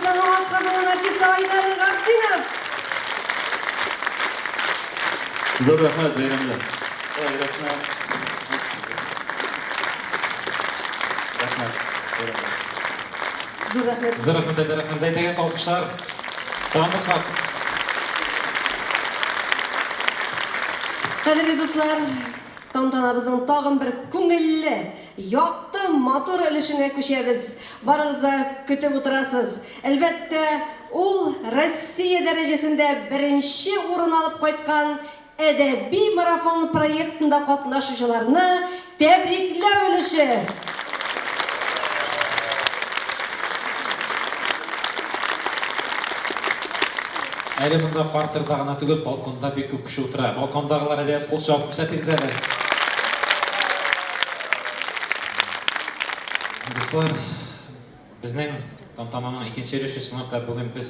Кыргызстан kazanan artist Айдар Габдинов. Zor rahmet bayramlar. Зур рахмет. Қандай тегес алқыштар. Дамыр хат. Кадерле дуслар, тантанабызның тагын бер күңелле, якты, матур өлешенә күчәбез. Барыгызда көтеп утырасыз. Әлбәттә, ул Россия дәрәҗәсендә беренче урын алып кайткан әдәби марафон проектында катнашучыларны тәбрикләү өлеше. Әлі мұнда партерда ғана түгел, балконда бек көп кіші отыра. Балкондағылар әдес қол жауып көрсетіңіз әлі. Достар, біздің тантананың екінші өлеші шынапта бүгін біз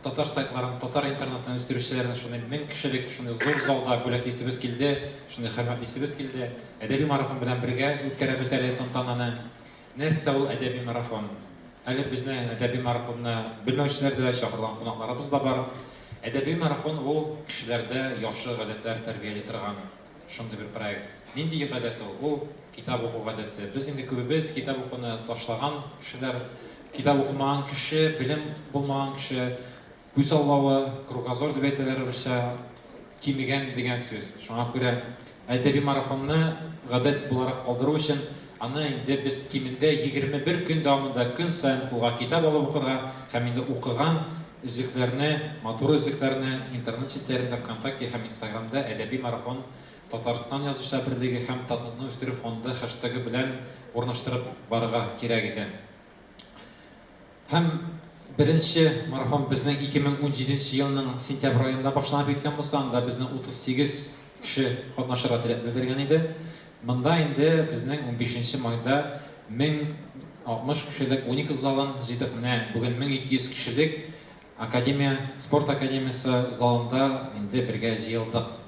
татар сайтларын, татар интернеттен өстерушілерін мен кішілік зор залда бөләклесібіз келді, хәрмәтлесібіз келді. Әдәби марафон білән бірге өткәрәбіз әлі тантананы. Нәрсә ул әдәби марафон? Әлі біздің әдәби марафонны білмеушілерді шақырған қонақларыбыз да бар. Әдәби марафон ол кішілерді яшы ғадеттер тәрбиелей тұрған шынды бір проект. Нендей ғадеті ол китап оқу ғадеті. Біз енді көбіміз китап оқуны ташлаған кішілер, китап оқымаған кіші, білім болмаған кіші, көз аулауы, кругозор деп әйтелер кимеген деген сөз. Шуңа күрә әдәби марафонны ғадет буларак калдыру өчен аны инде без кимендә 21 көн дәвамында көн сайын кулга китап алып укырга һәм инде укыган үзекләрне, матур үзекләрне интернет челтәрендә, ВКонтакте һәм Инстаграмда әдәби марафон Татарстан язучылар берлеге һәм Татарны үстерү фонды хэштегы белән урнаштырып барырга кирәк икән. Һәм беренче марафон безнең 2017 елның сентябрь аенда башланып киткән булса, анда безнең 38 кеше катнашырга теләк белдергән иде. Монда инде безнең 15 майда 1060 кешелек 12 залын җитеп менә бүген 1200 кешелек спорт академиясе залында инде бергә җыелдык.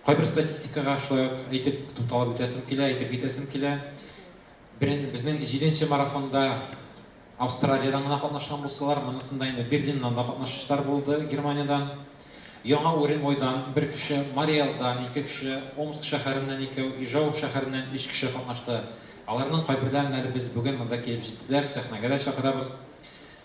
Кайбер статистикага шулай әйтеп тукталып үтәсем килә, әйтеп китәсем килә. Безнең 7нче марафонда Австралиядан гына катнашкан булсалар, монысында инде Берлиннан да катнашучылар булды, Германиядан. Яңа Уремойдан 1 кеше, Мариэлдан 2 кеше, Омск шәһәреннән 2, Ижау шәһәреннән 3 кеше катнашты. Аларның кайберләрен әле без бүген монда килеп җиттеләр, сәхнәгә дә чакырабыз.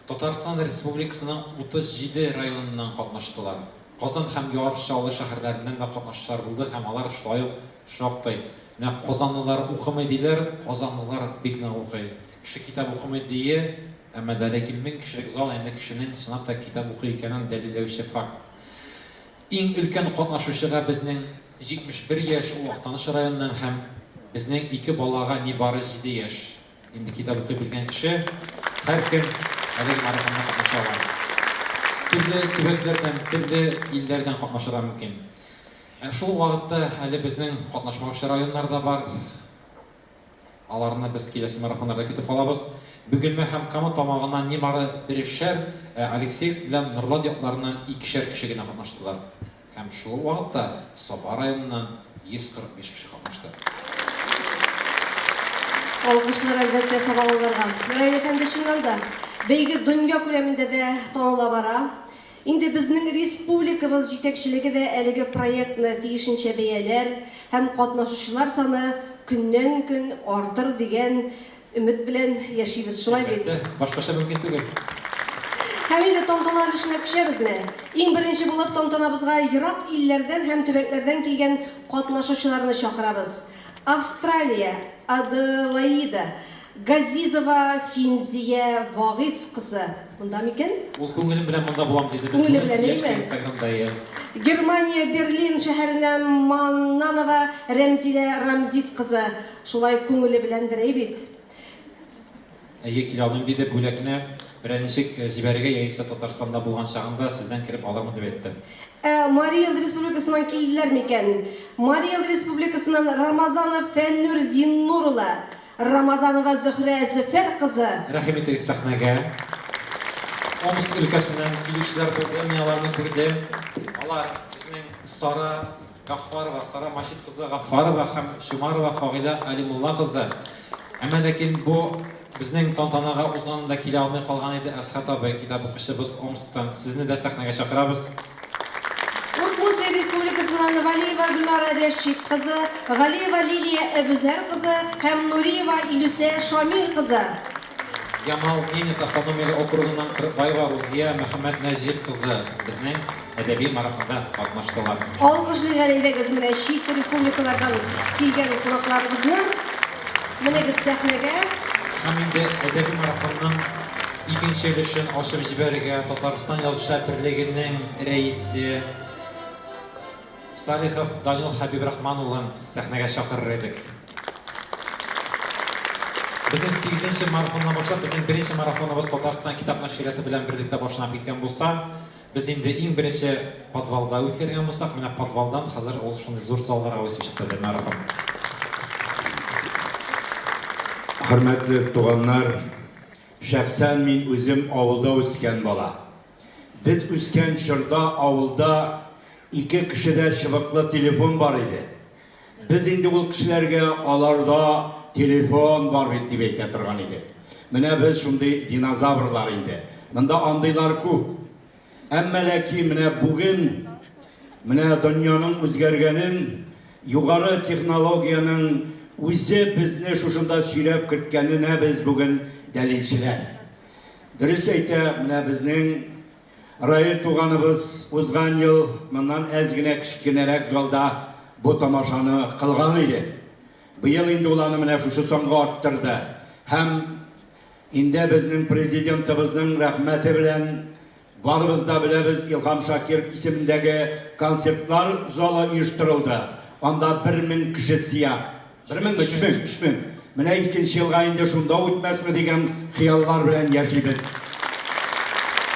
Татарстан Республикасының 37 районыннан катнаштылар. Казан һәм Ярышчалы шәһәрләреннән дә катнашучылар булды һәм алар шулай ук шактый. Менә Казанлылар укымый диләр, Казанлылар бик нык укый. Кеше китап укымый дие, әмма дә ләкин 1000 кешелек зал инде кешенең чынлап та китап укый икәнен дәлилләүче факт. Иң өлкән катнашучыга безнең 71 яшь ул Актаныш районыннан һәм безнең 2 балага нибары 7 яшь. Инде китап укый белгән кеше һәр көн әлеге марафонда катнаша ала. Төрле төбәкләрдән, төрле илләрдән катнашырга мөмкин. Шул вакытта әле безнең катнашмаучы районнар да бар. Аларны без киләсе марафоннарда көтеп алабыз. Бөгелмә һәм Кама тамагыннан нибары 1-шәр, Алексеевск белән Нурлат якларыннан 2-шәр кеше генә катнаштылар. Һәм шул вакытта Саба районыннан 145 кеше катнашты. Алкышлар әлбәттә Сабалыларга. Мөрәҗәт әфәнде чыннанда бәйге дөнья күләмендә дә таныла бара. Инде безнең республикабыз җитәкчелеге дә әлеге проектны тиешенчә бәяләр һәм катнашучылар саны көннән-көн артыр дигән өмет белән яшибез. Шулай бит. Башкача мөмкин түгел. Һәм инде тантана өлешенә күчәбезме? Иң беренче булып тантанабызга ерак илләрдән һәм төбәкләрдән килгән катнашучыларны чакырабыз. Австралия, Аделаида, Газизова Финзия Вагыз кызы. Монда микән? Ул күңелем белән монда булам диде. Инстаграмда. Германия, Берлин шәһәреннән Маннанова Рәмзилә Рамзит кызы. Шулай күңеле белән дирәй бит. Әйе, килә алмыйм диде, бүләкне берничек җибәрергә яисә Татарстанда булган чагында сездән кирип алырмын дип әйтте. Мариэл Республикасыннан килделәр микән? Мариэл Республикасыннан Рамазанов Фәннур Зиннурулла, Рамазанова Зөһрә Зөфәр кызы. Рәхим итегез сәхнәгә. Омск өлкәсеннән килүчеләр булды, мин аларны күрдем. Алар безнең Сара Гафарова, Сара Машит кызы Гафарова һәм Шумарова Фагыйлә Алимулла кызы. Әмма ләкин бу Безнең тантанага узганда килә алмый калган иде Әсхат абый, китап укучыбыз Омсктан. Сезне дә сәхнәгә чакырабыз. Удмуртия Республикасынан Валиева Гүлнара Рәшит кызы, Галиева Лилия Әбүзәр кызы һәм Нуриева Илүсә Шамил кызы. Ямал Ненец автономияле округыннан Кырбаева Рузия Мөхәммәд Нәҗип кызы безнең әдәби марафонда катнаштылар. Алкышлыйган идегез менә чит республикалардан килгән кунакларыбызны. Менә сәхнәгә. Һәм инде әдәби марафонның икенче өлешен ачып җибәрергә Татарстан Язучылар берлегенең рәисе Салихов Данил Хәбибрахман улын сәхнәгә чакырыр идек. Безнең 8нче марафоннан башлап, безнең беренче марафоныбыз Татарстан китап нәшрияты белән берлектә башланып киткән булса, без инде иң беренче подвалда үткәргән булсак, менә подвалдан хәзер ул шундый зур залларга үсеп чыкты бу марафон. Хөрмәтле туганнар, шәхсән мин үзем авылда үскән бала. Без үскән чорда авылда ике кешедә чыбыклы телефон бар иде. Без инде ул кешеләргә аларда телефон бар бит дип әйтә торган иде. Менә без шундый динозаврлар инде. Монда андыйлар күп. Әмма ләкин менә бүген менә дөньяның үзгәргәнен, югары технологияның үзе безне шушында сөйләп киткәненә без бүген дәлилчеләр. Дөрес әйтә, менә безнең Раил туганыбыз узган ел моннан әз генә кичкенәрәк залда бу тамашаны кылган иде. Быел инде ул аны менә шушы санга арттырды. Һәм инде безнең президентыбызның рәхмәте белән барыбыз да беләбез, Илһам Шакир исемендәге концертлар залы оештырылды. Анда 1000 кеше сыя. 3000. Менә икенче елга инде шунда үтмәсме дигән хыяллар белән яшибез.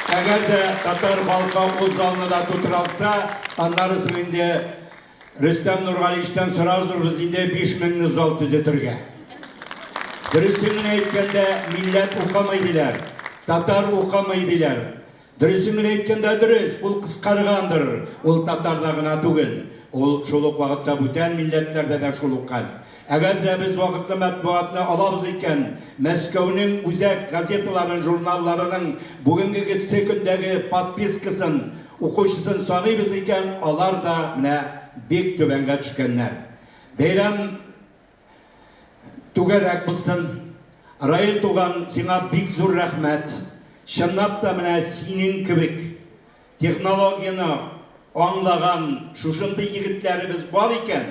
Әгәр дә татар халкы ул залны да тутыралса, аннары соң инде Рөстәм Нургалиевичтан сорарбыз без инде 5000 зал төзетергә. Дөресен әйткәндә, милләт укымый диләр, татар укымый диләр. Дөресен әйткәндә дөрес, ул кыскаргандыр, ул татарда гына түгел. Ул шул ук вакытта бүтән милләтләрдә дә шул ук хәл. Әгәр дә без вакытны матбугатны алабыз икән, Мәскәүнең үзәк газеталарын, журналларының бүгенге көндәге подпискасын, укучысын саныйбыз икән, алар да менә бик түбәнгә төшкәннәр. Бәйрәм түгәрәк булсын. Раил туган, сиңа бик зур рәхмәт. Чынлап та менә синең кебек технологияны аңлаган шушындай егетләребез бар икән.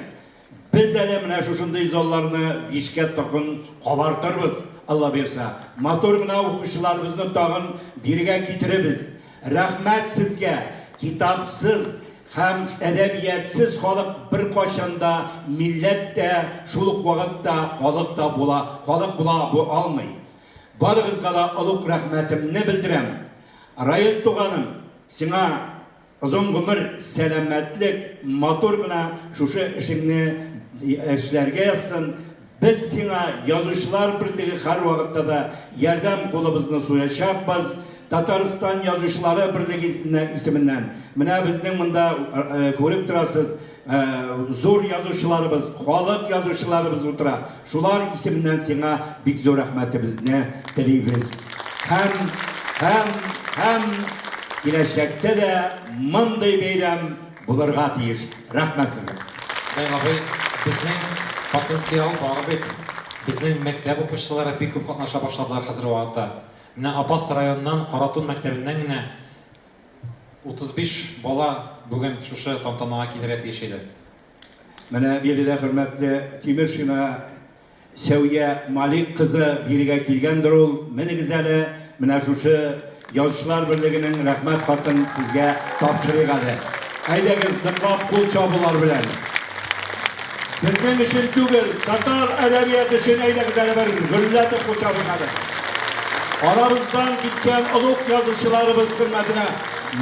Biz әле менә шушындай залларны 5кә тагын кабартырбыз, Алла берсә. Матур гына укучыларыбызны тагын биргә китеребез. Рәхмәт сезгә. Китапсыз һәм әдәбиятсыз халык бер кашанда милләт тә шул ук вакытта халык була алмый. Барыгызга да олуг рәхмәтемне белдерәм. Раил туганым, сиңа озын гомер, сәламәтлек, матур гына шушы эшеңне эшләргә язсын. Без сиңа язучылар берлеге һәр вакытта да ярдәм кулыбызны суячакбыз. Татарстан язучылары берлеге исеменнән. Менә безнең монда күреп торасыз, зур язучыларыбыз, халык язучыларыбыз утыра. Шулар исеменнән сиңа бик зур рәхмәтебезне телибез. Һәм киләчәктә дә мондый бәйрәм булырга тиеш. Рәхмәт сезгә. Абый, безнең потенциал бар бит. Безнең мәктәп укучылары бик күп катнаша башладылар хәзер вакытта. Менә Апас районыннан Каратун мәктәбеннән генә 35 бала бүген шушы тантанага килергә тиеш иде. Менә биредә хөрмәтле Тимершина Сәвия Малик кызы бирегә килгәндер ул. Менегез әле менә шушы язучылар берлегенең рәхмәт хатын сезгә тапшырыйк әле. Әйдәгез, ныклап кул чабулар белән. Безнең өчен түгел, татар әдәбияты өчен әйдәгез әле бер гөрләтеп кул чабулар. Арабыздан киткән олуг язучыларыбыз хөрмәтенә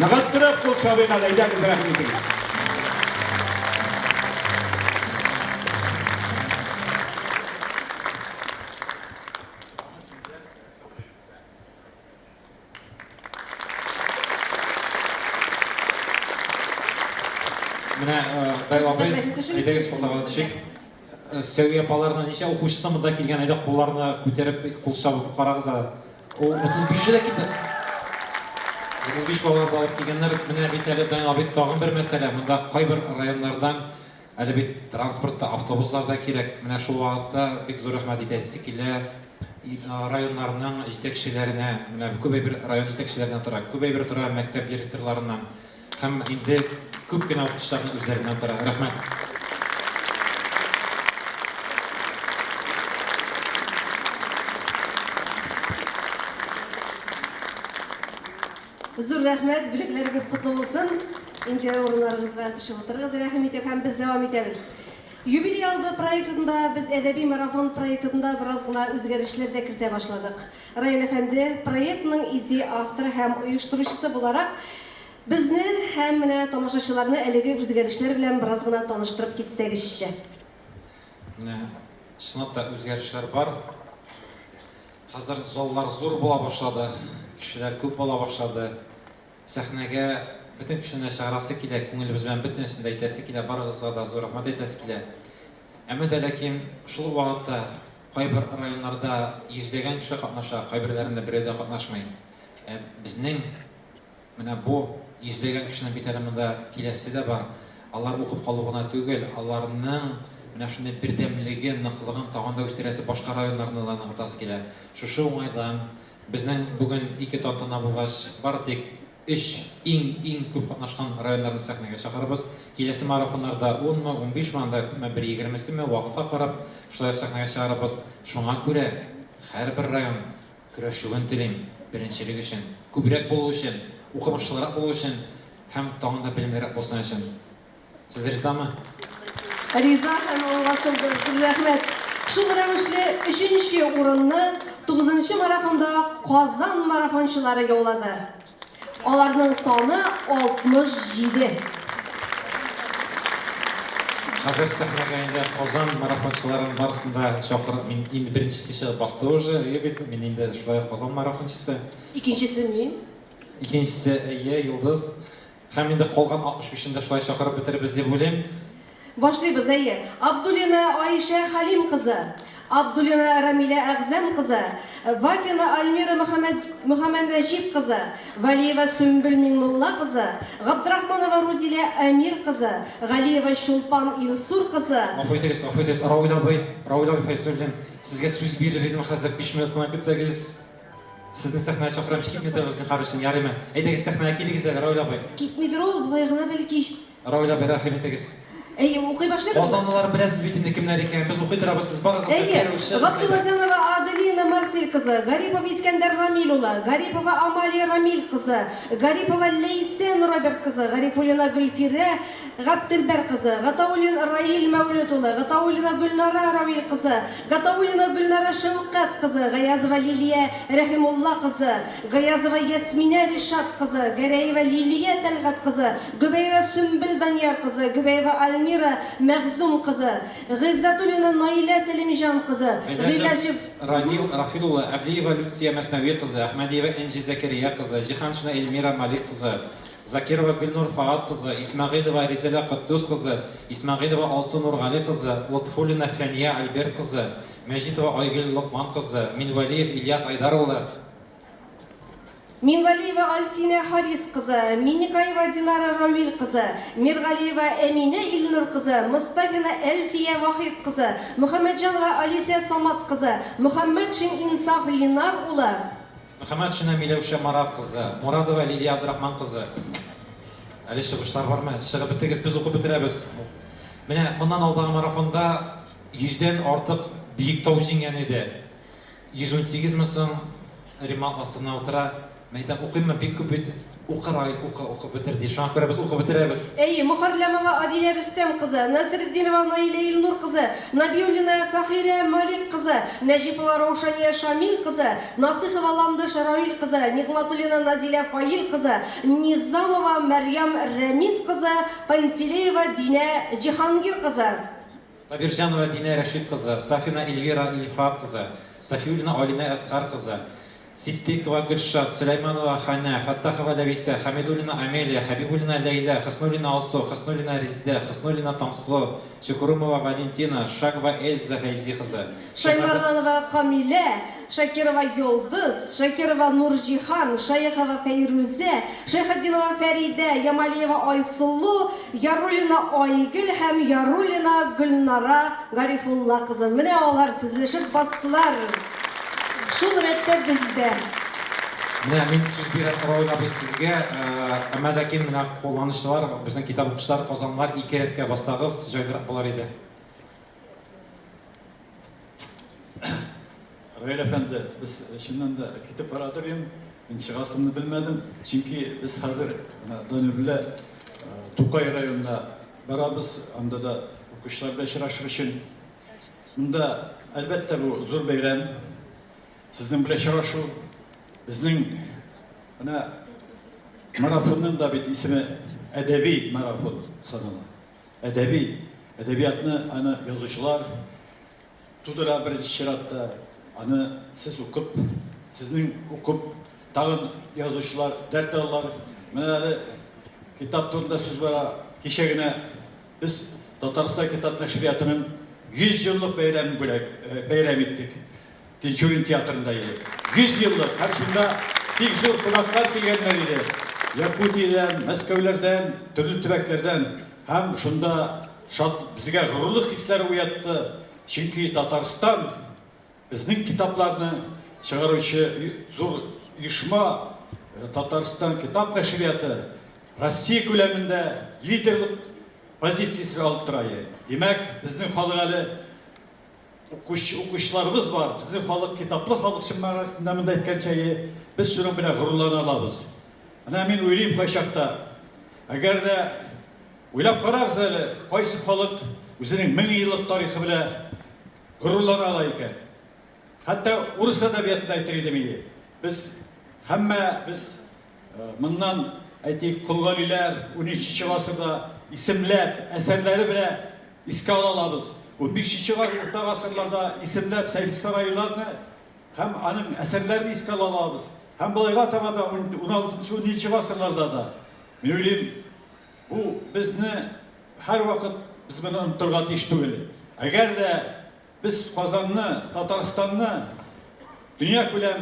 ныгыттырып кул чабыйк әле, әйдәгез рәхмәт. Менә Бәй абый, әйдәгез фотога төшик. Сәүи апаларына ничә укучысы монда килгән, әйдә кулларны күтәреп, кул чабып карагыз. Ул 35 дә килде. 35 балалар алып килгәннәр. Менә бит әле тагын бер мәсьәлә. Монда кайбер районнардан әле бит транспортта, автобусларда кирәк. Менә шул вакытта бик зур рәхмәт итәсе килә районнарның җитәкчеләренә, менә күбәйбер район җитәкчеләренә тора, күбәйбер тора мәктәп директорларыннан һәм инде күп кенә укытучыларның үзләреннән тора. Рәхмәт. Зур рәхмәт, бүләкләрегез котлы булсын. Инде урыннарыгызга төшеп утырыгыз, рәхим итеп һәм без дәвам итәбез. Юбилей алды проектында без әдәби марафон проектында бераз гына үзгәрешләр дә кертә башладык. Район әфәнде проектның идея авторы һәм оештыручысы буларак безне һәм менә тамашачыларны әлеге үзгәрешләр белән бераз гына таныштырып китсәгезчә. Менә чынлап та үзгәрешләр бар. Хәзер заллар зур була башлады. Кешеләр күп була башлады. Сәхнәгә бөтен кешене чыгарасы килә, күңелебез белән бөтенсен дә әйтәсе килә, барыгызга да зур рәхмәт әйтәсе килә. Әмма дә ләкин шул вакытта кайбер районнарда йөзләгән кеше катнаша, кайберләрендә берәү дә катнашмый. Безнең менә бу йөзләгән кешенең бит әле монда киләсе дә бар. Алар укып калу гына түгел, аларның менә шундый бердәмлеге, ныклыгын тагын да үстерәсе башка районнарны да ныгытасы килә. Шушы уңайдан безнең бүген 2 тантана булгач, бары тик 3 иң күп катнашкан районнарны сәхнәгә чакырабыз. Киләсе марафоннарда 10-мы, 15-мы, анда 20-20-ми вакытка карап, шулай сәхнәгә чыгарабыз. Шуңа күрә һәрбер район көрәшүен телим, беренчелек өчен, күбрәк булу өчен, укымышлырак булу өчен һәм тагын да белемлерәк булсын өчен. Сез ризамы? Риза һәм аңлашылды. Рәхмәт. Шул рәвешле 3-нче урынны 9-нчы марафонда Казан марафончылары яулады. Аларның саны 67. Хәзер сәхнәгә инде Казан марафончыларын барысында чакырып, мин инде беренчесе чыгып басты уже, мин инде шулай Казан марафончысы. Икенчесе мин. Икенчесе Йылдыз. Һәм инде калган 65-нде шулай чакырып бетербез дип уйлыйм. Башлыйбыз, әйе. Абдуллина Айша Халим кызы, Абдуллина Рамиля Әгзәм кызы, Вафина Альмира Мөхәммәд Рәҗип кызы, Валиева Сөмбел Миңнулла кызы, Габдрахманова Рузилә Әмир кызы, Галиева Шулпан Илсур кызы. Афуйтегез, Рауил абый Файзуллин, сезгә сүз бирер идем хәзер 5 минутка көтсәгез. Сезне сәхнәгә чакырам, китмәдегез, харышын ярыймы? Әйдәгез сәхнәгә килегез әле, Рауил абый. Китмидер ул, булай гына бәлки. Рауил абый, рәхим итегез. Әйе, укый башлыйбыз. Казанлылар беләсез бит инде кемнәр икән. Без укый торабыз, сез барыгыз да Әйе, керүче. Габдуллазанова Аделина Марсель кызы, Гарипов Искәндәр Рамил улы, Гарипова Амалия Рамил кызы, Гарипова Лейсен Роберт кызы, Гарифуллина Гөлфирә Габделбәр кызы, Гатауллин Раил Мәүлид улы, Гатауллина Гөлнара Равил кызы, Гатауллина Гөлнара Шәүкәт кызы, Гаязова Лилия Рәхимулла кызы, Гаязова Ясмина Ришат кызы, Гәрәева Лилия Тәлгат кызы, Гөбәева Сөмбел Данияр кызы, Гөбәева Альмира Мәгъзум кызы, Гыйззатуллина Наилә Сәлимҗан кызы, Гыйләҗев Рафил улы, Әблиева Люция Мәснәви кызы, Әхмәдиева Энҗи Закирия кызы, Җиһаншина Эльмира Малик кызы, Закирова Гөлнур Фагат кызы, Исмәгыйлова Ризалә Кыттус кызы, Исмәгыйлова Алсу Нургали кызы, Лутфуллина Фәния Альберт кызы, Мәҗитова Айгөл Лукман кызы, Минвалиев Ильяс Айдар улы, Минвалиева Альсина Харис кызы, Миникаева Динара Равил кызы, Миргалиева Әминә Илнур кызы, Мустафина Әлфия Вахид кызы, Мөхәммәтҗанова Алисия Самат кызы, Мөхәммәтшин Инсаф Линар улы, Мөхәммәтшина Миләүшә Марат кызы, Мурадова Лилия Абдрахман кызы. Әле чыгышлар бармы? Чыгып бетегез, без укып бетерәбез. Менә моннан алдагы марафонда 100дән артык Биектау җиңгән иде. 118 мең сум ремонт асына утыра. Мәйтәм укыймы, бик күп бит. Укып бетерди. Шуңа күрә без укып бетерәбез. Әйе, Мөхәррәмова Адилә Рөстәм кызы, Насретдинова Наилә Илнур кызы, Набиуллина Фахирә Малик кызы, Нәҗипова Раушания Шамил кызы, Насыйхова Ландыш Равил кызы, Нигъматуллина Назилә Фаил кызы, Низамова Мәрьям Рәмиз кызы, Пантелеева Динә Җиһангир кызы, Сабирҗанова Динә Рәшид кызы, Сафина Эльвира Илфат кызы, Сафиуллина Алина Әсгар кызы, Ситтикова Гөлшат, Сулейманова Хана, Фаттахова Лависа, Хамидулина Амелия, Хабибулина Лейла, Хаснулина Алсу, Хаснулина Резда, Хаснулина Тамсло, Шукурумова Валентина, Шагва Эльза Гайзихза. Шаймарданова Камиле, Шакирова Йолдыз, Шакирова Нуржихан, Шайхова Фейрузе, Шайхаддинова Фарида, Ямалиева Айсулу, Ярулина Айгül һәм Ярулина Гүлнара Гарифулла кызы. Менә алар тезлешеп бастылар. Шул рәттә бездә. Менә мин сүз бирәм Равил абый сезгә, әмма ләкин менә кулланучылар, безнең китап укучылар, казанлар 2 рәткә бастагыз, җайлырак булар иде. Равил әфәнде, без шуннан да китеп барадыр идем. Мин чыгасымны белмәдем, чөнки без хәзер Данилбилә Тукай районында барабыз, анда да укучылар белән очрашыр өчен. Монда әлбәттә бу зур бәйрәм. Сезнең белән очрашу безнең менә марафонның да бит исеме әдәби марафон санала. Әдәбиятны аны язучылар тудыра беренче чиратта, аны сез укып, сезнең укып, тагын язучылар дәрт алалар. Менә әле китап турында сүз бара. Кичә генә без Татарстан китап нәшриятының 100 еллык бәйрәм иттек. Тинчурин театрында иде. 100 еллык, һәр шунда бик зур кунаклар килгәннәр иде. Якутиядән, Мәскәүләрдән, төрле төбәкләрдән. Һәм шунда безгә горурлык хисләре уятты. Чөнки Татарстан безнең китапларны чыгаручы зур оешма, Татарстан китап нәшрияты Россия күләмендә лидерлык позициясен алып тора. Димәк, безнең халык әле укучыларыбыз бар. Безнең халык китаплы халык шымарасында монда әйткәнчә, без шуның белән горурлана алабыз. Ана мин уйлыйм кайчакта, әгәр дә уйлап карагыз әле, кайсы халык үзенең 1000 еллык тарихы белән горурлана ала икән. Хәтта урыс әдәбиятында әйтер идем. Без моннан әйтик, Кулгалиләр 13-нче гасырда исемләп әсәрләре белән искә алабыз. 15-нче гасырларда исемләп Сәйфи сарайларны һәм аның әсәрләрен искә алабыз. Һәм булайга таба да 16-17-нче гасырларда да. Мин уйлыйм, бу безне һәр вакыт без моны онытырга тиеш түгел. Әгәр дә biz Казанны, Татарстанны дөнья күләм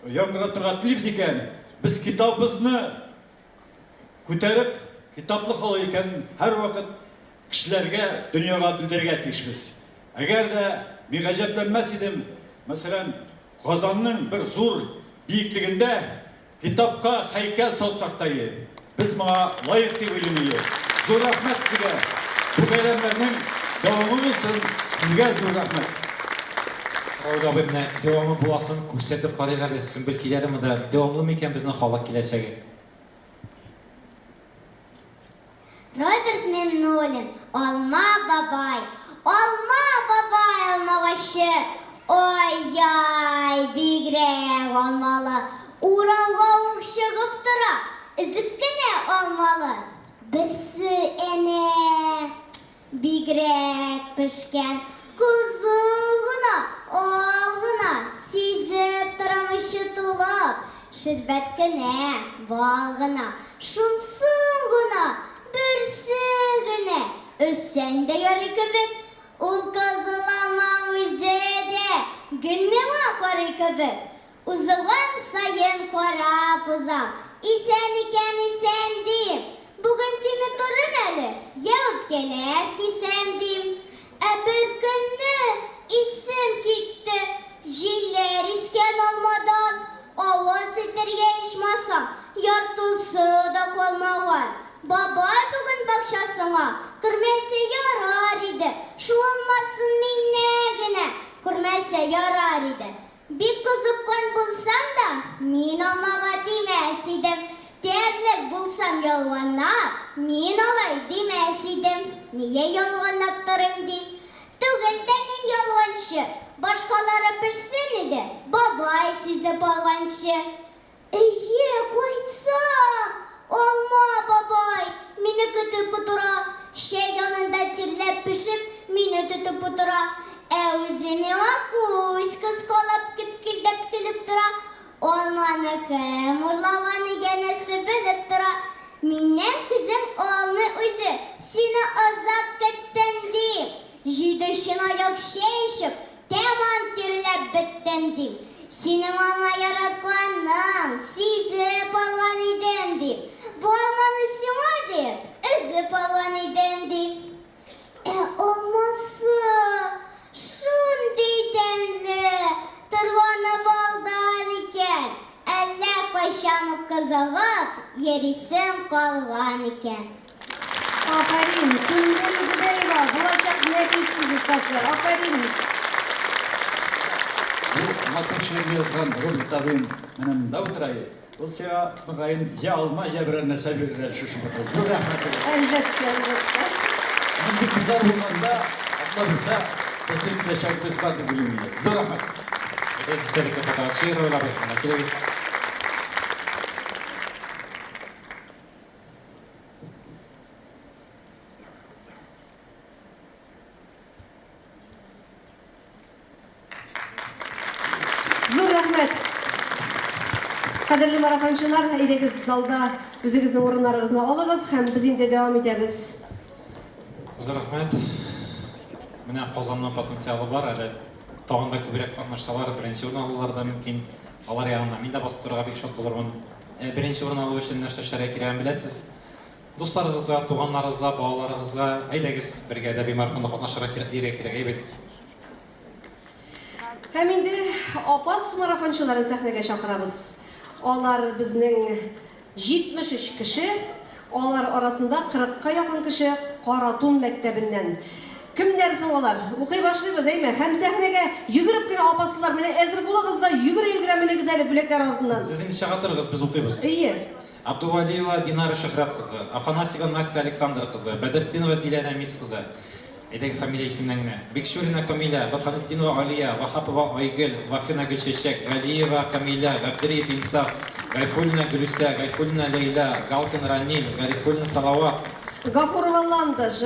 яңгыратырга телибез икән, без китабыбызны күтәреп, китаплы халык икән һәр вакыт кешеләргә, дөньяга белдерергә тиешбез. Әгәр дә мин гаҗәпләнмәс идем, мәсәлән, Казанның бер зур биеклегендә китапка һәйкәл салсак та, без моңа лаек дип уйлыйм. Зур рәхмәт сезгә. Бу бәйрәмнәрнең дәвамы булсын. Sizgə zor rəhmət. Равил абый, менә дәвамы буласын күрсәтеп карыйк әле, Сөмбел киләме дә, дәвамлы микән безнең халык киләчәге? Роберт Миннулин, Алма бабай, алмагачы, ой-яй, бигрәк алмалы, урамга ук чыгып тора, изеп кенә алмалы, берсе әнә бигрәк пешкән, кызылгына, алгына, сизеп торамышы тулып, шәрбәт кенә, балгына, шунсын гына, берсе генә, өссән дә ярый кебек, ул кызылама үзе дә, гөлмәңә карый кебек, узган сайын карап узам, исән икән исән дим, бүген тиме торым әле, яуып келер дисәм дим. Ә бер көнне исем китте, җилләр искән алмадан, аваз итәргә ичмасам, яртысы да калмаган. Бабай бүген бакчасына кермәсә ярар иде, шулмасын мине генә күрмәсә ярар иде. Бик кызыккан булсам да, мин алмага тимәс идем. Тәрлек булсам ялганнап, мин алай димәс идем. Нигә ялганнап торыйм ди? Түгел дә мин ялганчы, башкалары пешсен иде, бабай сизеп алганчы. Әйе, кайтсам, алма бабай, мине көтеп утыра, чәй янында тирләп пешеп, мине тотып утыра. Ә үзе миңа күз кыскалап киткелдәп килеп тора. кем урлаган икәнесе белеп тора. Миннән күзем алны үзе, сине озак көттем дим. Җидешен аяк чәйшеп, тәмам тирләп беттем дим. Синең аңа яратканың, сизеп алган идем дим. Бу алманы сиңа дип, өзеп алган идем дим. Алмасы шундый тәмле, торганы балдан икән. Әллә кайчан ук кызыгып, йөрисем калган икән. Aferin, Sümbül Gudeyva, bulacak nefessiz ustası. Aferin. Bu матур шигырь язган Роберт абыйым менә монда утырай. Ул сиңа мөгаен я алма, я берәр нәрсә бирер шушы матур. Зур рәхмәт. Elbette, elbette. Инде кызлар булганда, атла булса, безнең киләчәкбез бар дип уйлыйм. Зур рәхмәт. Без истәлекле фотография роллары киләбез. Zor rahmet. Kaderli marafonçular, eydiniz zalda özünüzün orunlarınızı alığız, hem biz indi devam ederiz. Зур рәхмәт. Менә Казанның потенциалы бар әле. Тагында күбрәк катнашсалар, беренче урын алулары да мөмкин. Алар ягында мин дә басып торырга бик шат булырмын. Беренче урын алу өчен нәрсә эшләргә кирәген беләсез. Дусларыгызга, туганнарыгызга, балаларыгызга әйдәгез бергә әдәби марафонда катнашырга кирәк әйбәт. Hem indi Apas marafonçuların səhnəyə çağırırız. Onlar bizning 73 kişi, onlar arasında 40'a yakın kişi Qaratun məktəbindən. Kimlərsin onlar? Oxuy başlayırız, eymi? Hem səhnəyə yugurub gene Apaslar mənə əzir bulağızda yugura mənə güzel biləklər ardından. Siz инде чыгатырыгыз, без укыйбыз. İyi. Абдувалиева Динара Шахрат кызы, Афанасьева Настя Александр кызы, Бәдретдинова Зиләнә Мис кызы. Әйдәге фамилия исемнән генә. Бикшурина Камиля, Фарханутдинова Алия, Вахапова Айгөл, Вафина Гөлчәчәк, Галиева Камиля, Габдриев Инсаф, Гайфуллина Гөлүсә, Гайфуллина Лейла, Галкин Ранил, Гарифуллина Салават. Гафурова Ландаш,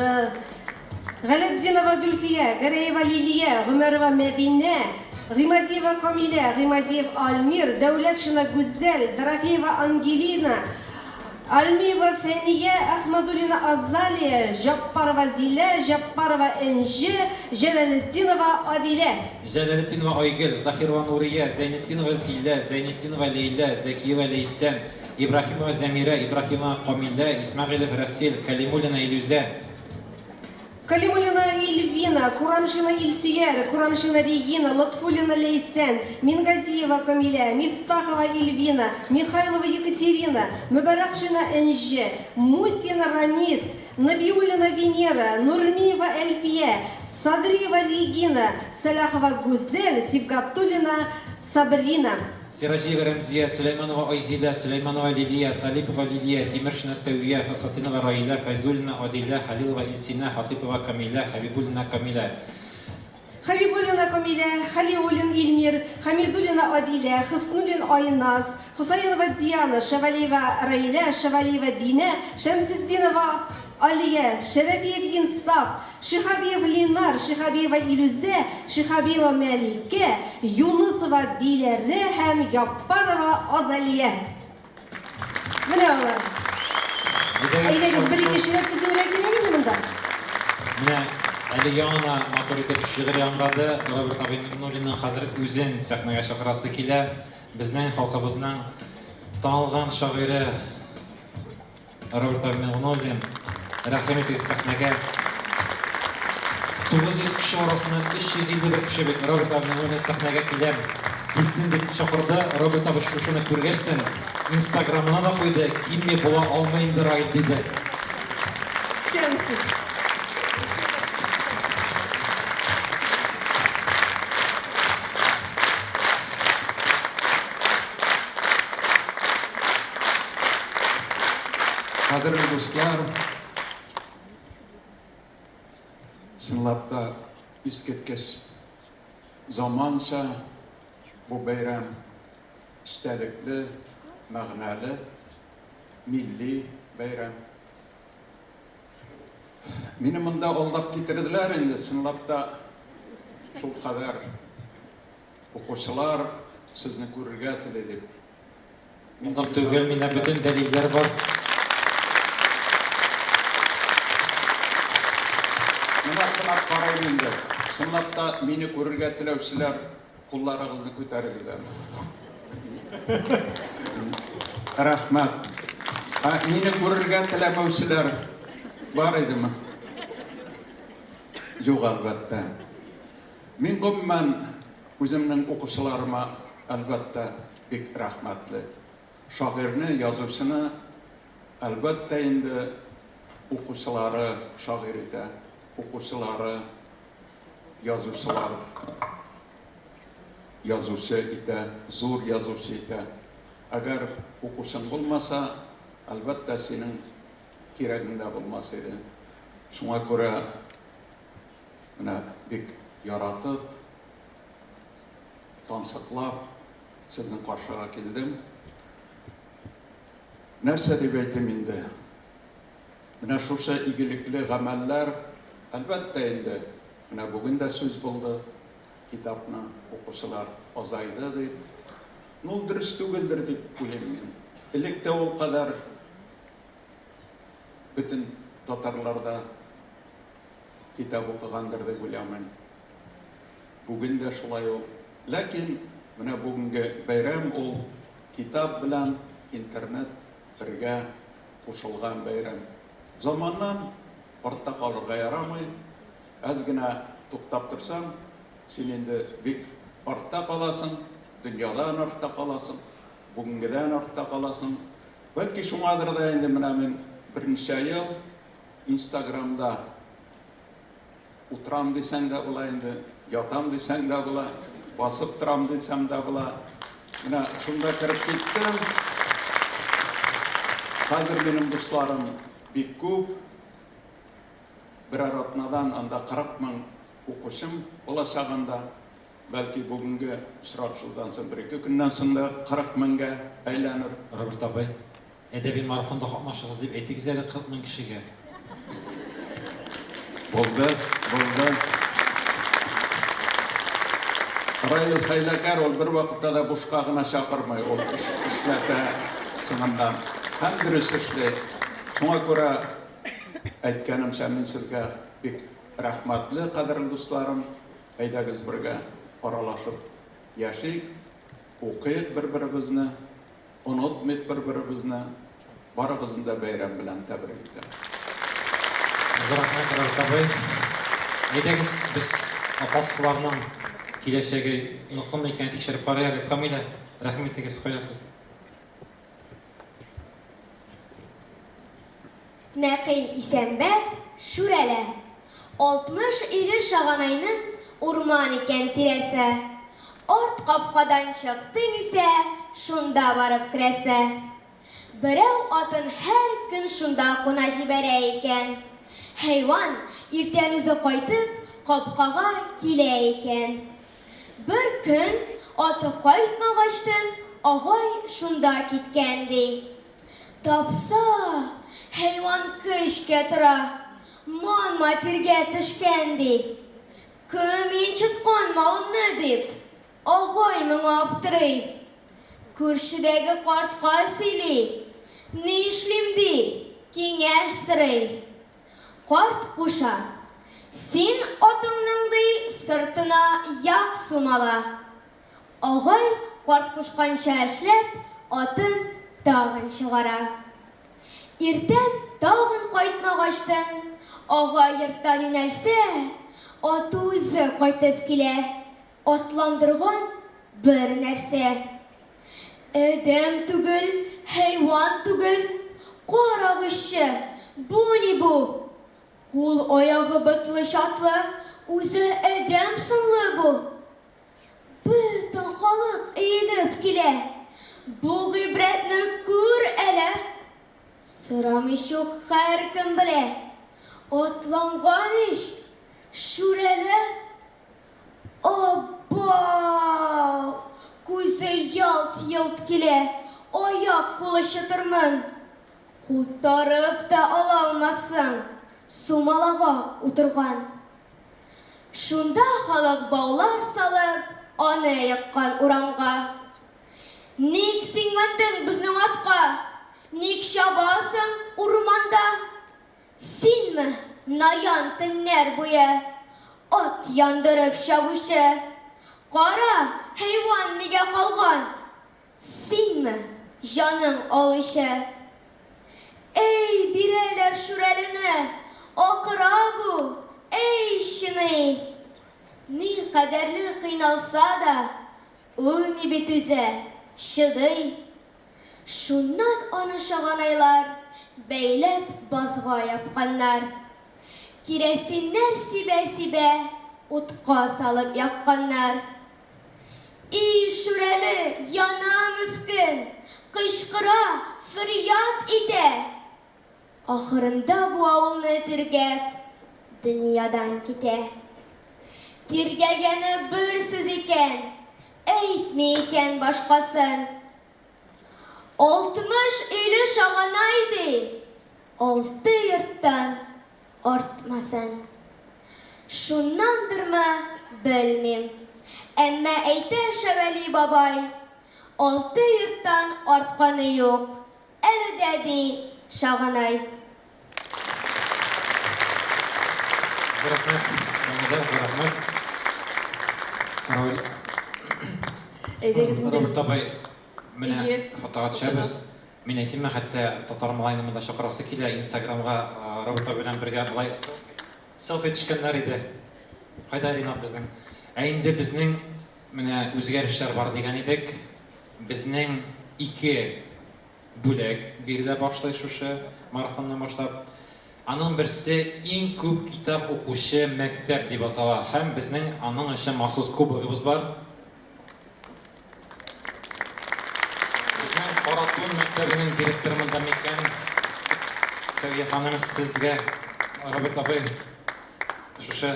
Галетдинова Гөлфия, Гареева Лилия, Гумәрова Мәдинә, Гыймадиева Камиля, Гыймадиев Альмир, Дәүләтшина Гүзәл, Дорофеева Ангелина, Альмиева Фәния, Ахмадуллина Азалия, Жаппарова Зилә, Жаппарова Энҗи, Җәләлетдинова Адилә. Җәләлетдинова Айгөл, Захирова Нурия, Зәйнетдинова Зилә, Зәйнетдинова Лейла, Зәкиева Лейсән, Ибрахимова Зәмирә, Ибрахимова Камилә, Исмәгыйлов Расил, Калимуллина Илүзә. Калимуллина Ильвина, Курамшина Ильсияр, Курамшина Регина, Латфуллина Лейсен, Мингазиева Камиля, Мифтахова Ильвина, Михайлова Екатерина, Мубаракшина Энжи, Мусина Рамис, Набиуллина Венера, Нурмиева Эльфия, Садриева Регина, Саляхова Гузель, Сибгатуллина Сабрина. Сиражиева Рәмзия, Сулейманова Айзилә, Сулейманова Лилия, Талипова Лилия, Тимершина Сәвия, Фасатинова Раиля, Файзуллина Адилә, Халилова Илсина, Хатипова Камиля, Хабибуллина Камиля. Хабибуллина Камиля, Халиуллин Ильмир, Хамидуллина Адилә, Хуснуллин Айназ, Хусайнова Диана, Шавалиева Раиля, Шавалиева Дина, Шәмсетдинова Алия, Шәрәфиев Инсаф, Шихабиев Линар, Шихабиева Илүзә, Шихабиева Мәликә, Юнысова Диләрә һәм Яппарова Азалия. Менә алар. Әйдәгез, бір-ике ширәк көзәнрәк киләме монда? Менә әле яңа матур итеп шигырь яңгырады. Роберт абый Миңнуллинның хәзер үзен сәхнәгә чакырасы килә. Безнең халкыбызның танылган шагыйре Роберт абый Миңнуллин рәхим итегез сәхнәгә. 900 кеше арасыннан 351 кеше бит Роберт абый Миңнуллин сәхнәгә килә. Килсен дип чакырды. Роберт абый шушыны күргәчтен Инстаграмына да куйды. Килми була алмыйм бер ай диде. Сәмсез. Кадерлі достар, сынлап та искеткес заманша bu бәйрәм истәлекле, мәгънәле, милли бәйрәм. Мине монда алдап китерделәр инде, сынлап та шул кадәр укучылар сезне күрергә теләде. Улым түгел, мине бүтін дәлилләр бар. Мына сынап қарайын енді. Сынапта мені көрерге тілеушілер қолдарыңызды көтеріңіздер. Рахмат. Мені көрерге тілемеушілер бар еді ме? Жоқ, әлбәттә. Мен ғұмман өзімнің оқушыларыма әлбәттә бек рахматлы. Шағирны, язушыны әлбәттә енді оқушылары шағир ете, оқушылары язушылар язушы ете, зор язушы ете. Әгәр оқушың болмаса, әлбәттә сенің керегіңдә болмас еді. Шуңа күрә бик яратып, тансыклап, сезнең каршыга килдем. Нәрсә дип әйтим инде? Менә шушы игелекле гамәлләр, әлбәттә инде, менә бүген дә сүз булды, китапны укучылар азайды дип. Ул дөрес түгелдер дип уйлыйм мин. Элек тә ул кадәр бөтен татарларда китап укыгандыр дип уйлыйм. Бүген дә шулай ул. Ләкин менә бүгенге бәйрәм ул китап белән интернет бергә кушылган бәйрәм. Заманнан артта калырга ярамый. Аз гына туктап торсаң, син инде бик артта каласың, дөньядан артта каласың, бүгенгедән артта каласың. Бәлки шуңадыр да инде менә мин берничә ел Инстаграмда утрам дисәң дә була инде, ятам дисәң дә була, басып торам дисәм дә була. Менә шунда киреп киттем. Хәзер минем дусларым бик күп. Берәр атнадан анда 40 мең укучым булачагында, бәлки бүгенге очрашудан соң 1-2 көннән соң да 40 меңгә әйләнер. Роберт абай, әдәби марафонда катнашыгыз дип әйтегез әле 40 мең кешегә. Булды. Раил хәйләкәр ул бер вакытта да бушка гына чакырмый, ул эшләтә сынамдан. Һәм дөрес эшләй. Шуңа күрә әйткәнемчә мин сезгә бик рәхмәтле, кадерле дусларым. Әйдәгез бергә аралашып яшик, укыйк бер-беребезне, онытмыйк бер-беребезне. Барыгызны да бәйрәм белән тәбрик итәм. Рәхмәт, Роберт абай. Әйдәгез без апасларның киләчәге ныклы икәнен тикшереп карыйк. Камила, рәхмәт итегез, куясыз. Нәкый Исәнбәт Шүрәлә 60 иле шаганайның урман икән тирәсе. Арт капкадан чыктың исә, шунда барып керәсә. Берәү атын һәр көн шунда куна җибәрә икән. Хайван иртән үзе кайтып капкага килә икән. Бер көн аты кайтмагачтан агай шунда киткән ди. Тапса, хайван көчкә тора, ман-матиргә төшкән ди. Кем инчиткан малымны дип, агай моңа аптырый. Күршедәге картка сөйли, ни эшлим ди, киңәш сорый. Карт куша, син атыңның ди сыртына як сумала. Агай карт кушканча эшләп, атын тагын чыгара. Иртән тагын кайтмагачтан, агай йорттан юнәлсә, аты үзе кайтып килә. Атландырган бер нәрсә. Әдәм түгел, хайван түгел, карагызчы, бу ни бу? Кул аягы бытлы чатлы, үзе әдәм сынлы бу. Бөтен халык эелеп килә. Бу гыйбрәтне күр әле. Сорамыйчы һәр кем белә. Атланган иш Шүрәле. Абба! Күзе ялт-йылт килә. Аяк кулы чытырмын. Кутарып та ала алмассың. Сумалага утырган. Шунда халык баулар салып, аны яккан урамга. Ник син мендең безнең атка? Ник чабасың урманда? Синме, наян төннәр буе, ат яндырып чабучы? Кара, хайван нигә калган? Синме, җаның алучы? Эй, бирәләр шүрәлене, акыра бу, эй шыны. Ни кадәрле кыйналса да, үлми бит үзе, шыдый. Шуннан аны шаганайлар бәйләп базга япканнар. Кирәсеннәр сибә-сибә утка салып якканнар. И шүрәле яна мискин, кычкыра, фәрят итә. Ахырында бу авылны тиргәп, дөньядан китә. Тиргәгәне бер сүз икән, әйтми икән башкасын. 60 өйле шагана иде, 6 йорттан артмасын. Шуннандырмы, белмим. Әмма әйтә Шәвәли бабай, 6 йорттан артканы юк, әле дә ди шаганай. Роберт Табай, менә фотоға төшәбез. Мин әйтим, хәтта татар малайны монда чакырасы килә, Инстаграмга Роберт Табай белән бергә булай селфи төшкәннәр иде. Кайда Ринат безнең? Инде безнең менә үзгәрешләр бар дигән идек. Безнең 2 бүләк бирелә башлый шушы марафонны башлап. Аның берсе иң күп китап укучы мәктәп дип атала. Һәм безнең аның өчен махсус кубогыбыз бар. Безнең Каратун мәктәбенең директоры монда микән. Сәвия ханым, сезгә Роберт абый шушы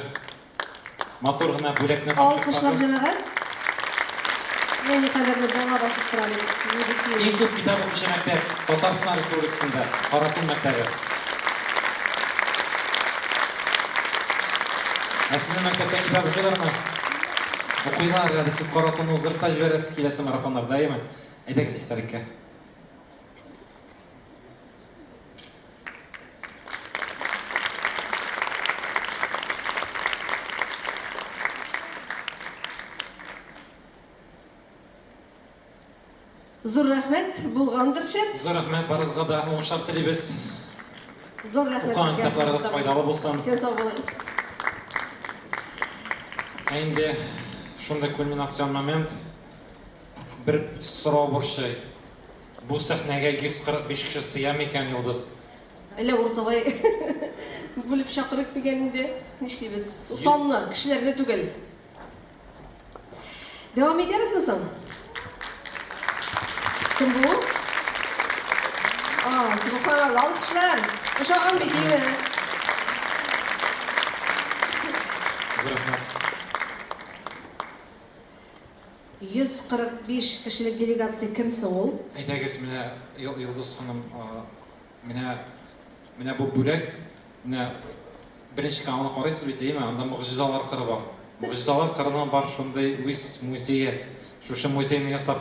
матур гына бүләкне Алкышлар җәмәгать. Мен кадәрле дәва басып торам. Иң күп китап укучы мәктәп Татарстан Республикасында Каратун мәктәбе. Sizin мәктәптә китап укыйлармы? Укыйлар, әле сез Каратунны уздырта җибәрәсез киләсе марафоннарда, әйеме? Әйдәгез истәлеккә. Зур рәхмәт булгандыр шәт. Зур рәхмәт, барыгызга да уңышлар телибез. Зур рәхмәт. Укыган китапларыгыз файдалы булсын. Сен сау булыгыз. Инде шундай кульминацион момент. Бер сорау борчый. Бу сәхнәгә 145 кеше сыя микән, Йолдыз? Әле урталай бүлеп чакырып дигән инде. Нишлибез? Санлы кешеләрне түгел. Дәвам итәбезме соң? Кем бу? Субханалла, алкышлар. Ошаган бит, әйме? Зурахмат. 145 кешелек делегация кем соң ул? Әйдәгез, менә Йолдыз ханым, менә бу бүләк, менә беренче каналны карыйсыз бит, әйме? Анда мугҗизалар кыры бар. Мугҗизалар кырынан бар шундай үз музее. Шушы музейны ясап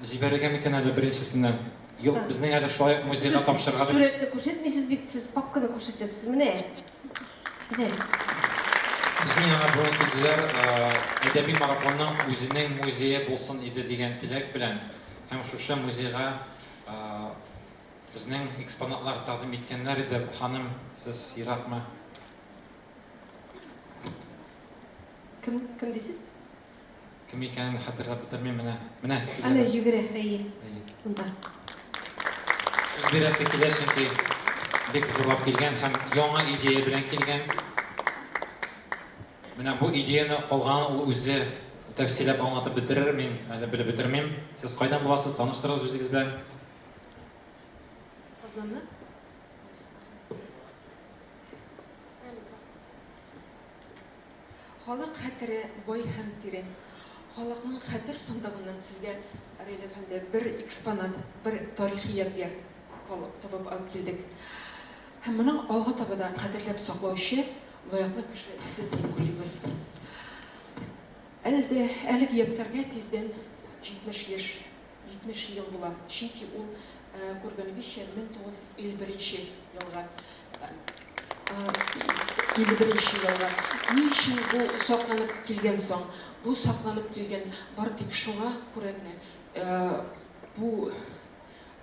җибәргән микән әле беренчесеннән. Юк, безнең әле шулай музейга тапшырырга. Сүрәтне күрсәтмисез бит, сез папканы күрсәтәсез, менә. Безнең яңа бүген килделәр, әдәби марафонның үзенең музее булсын иде дигән теләк белән. Һәм шушы музейга безнең экспонатлар тәкъдим иткәннәр иде. Ханым, сез еракмы? Кем дисез? Кем икәнен хәтерләп бетермим менә. Аны йөгерә, әйе. Монда. Сүз бирәсе килә, чөнки бик зурлап килгән һәм яңа идея белән килгән. Менә бу идеяны калган ул үзе тәфсилләп аңлатып бетерер, мин әле белеп бетермим. Сез кайдан буласыз? Таныштырыгыз үзегез белән. Казаны. Халык хәтере бай һәм тирән. Халыкның хәтер сундыгыннан сезгә Рәйлә әфәнде бер экспонат, бер тарихи ядгар табып алып килдек. Һәм моның алга таба да кадерләп саклаучы лаяклы кеше сез дип уйлыйбыз. Әлегә ядгарга тиздән 70 яшь 70 ел була. Чөнки ул күргәнегезчә 1951 елга 51 елга. Ни өчен бу сакланып килгән соң? Бу сакланып килгән бар тик шуңа күрә генә бу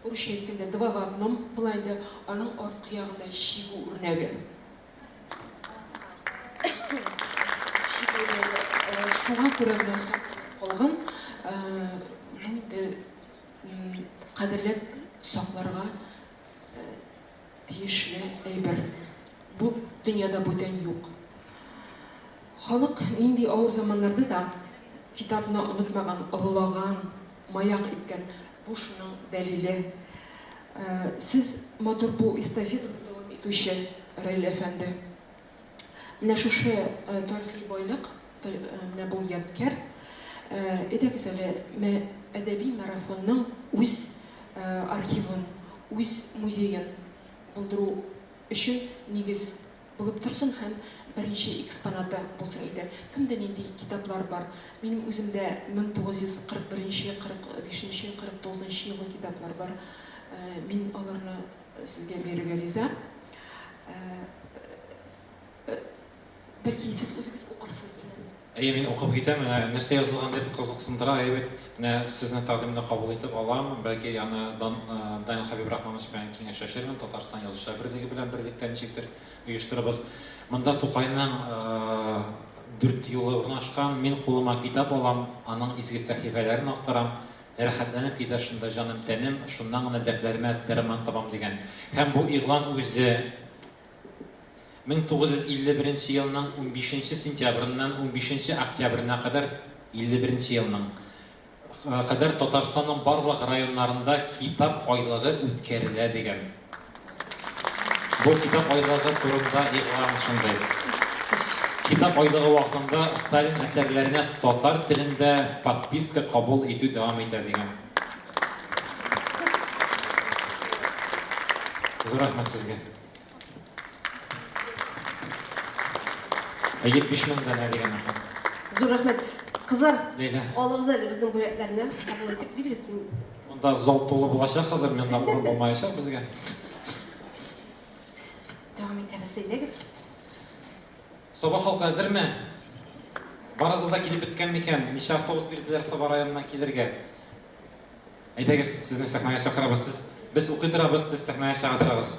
урысча әйткәндә два в одном була инде аның арткы ягында чигү үрнәге. Шуңа күрә генә калган бу инде кадерләп сакларга тиешле әйбер. Бу дөньяда бүтән юк. Халык нинди авыр заманнарда да китапны онытмаган, олылаган, маяк иткән. Бу шуның дәлиле. Сез матур бу эстафетаны дәвам итүче Раил әфәнде. Менә шушы тарихи байлык, менә бу ядкәр, әйтегез әле әдәби марафонның үз архивын, үз музеен булдыру өчен нигез булып торсын һәм беренче экспонаты булсын иде. Кемдә нинди китаплар бар? Минем үземдә 1941, 45, 49 елгы китаплар бар. Мин аларны сезгә бирергә риза. Бәлки сез үзегез укырсыз. Мин укып китәм, нәрсә язылган дип кызыксындыра, әйбәт. Менә сезне тәкъдимне кабул итеп алам. Бәлки яны Данил Хәбиб Рахманович белән киңәшләшермен, Татарстан Язучылар берлеге белән берлектә ничектер оештырабыз. Монда Тукайның 4 юлы урнашкан, мин кулыма китап алам, аның изге сәхифәләрен актарам. Рәхәтләнеп китә шунда җаным тәнем, шуннан гына дәртләремә дәрман табам дигән. Һәм бу игълан үзе 1951 елның 15 сентябреннән 15 октябренә кадәр 51 елның кадәр Татарстанның барлык районнарында китап айлыгы үткәрелә дигән. Бу китап айлыгы турында игълан шундый. Китап айлыгы вакытында Сталин әсәрләренә татар телендә подписка кабул итү дәвам итә дигән. Зур рәхмәт сезгә. 5000 дәнә дигән. Зур рәхмәт. Кызлар, Лейла. алыгыз әле безнең бүләкләрне кабул итеп бирегез. Монда зал тулы булачак, хәзер монда урын булмаячак безгә. Дәвам итәбез, әйдәгез. Саба халкы әзерме? Барыгыз да килеп беткән микән? Ничә автобус бирделәр Саба районыннан килергә? Әйдәгез, сезне сәхнәгә чакырабыз. Без укый торабыз, сез сәхнәгә чыгатырыгыз.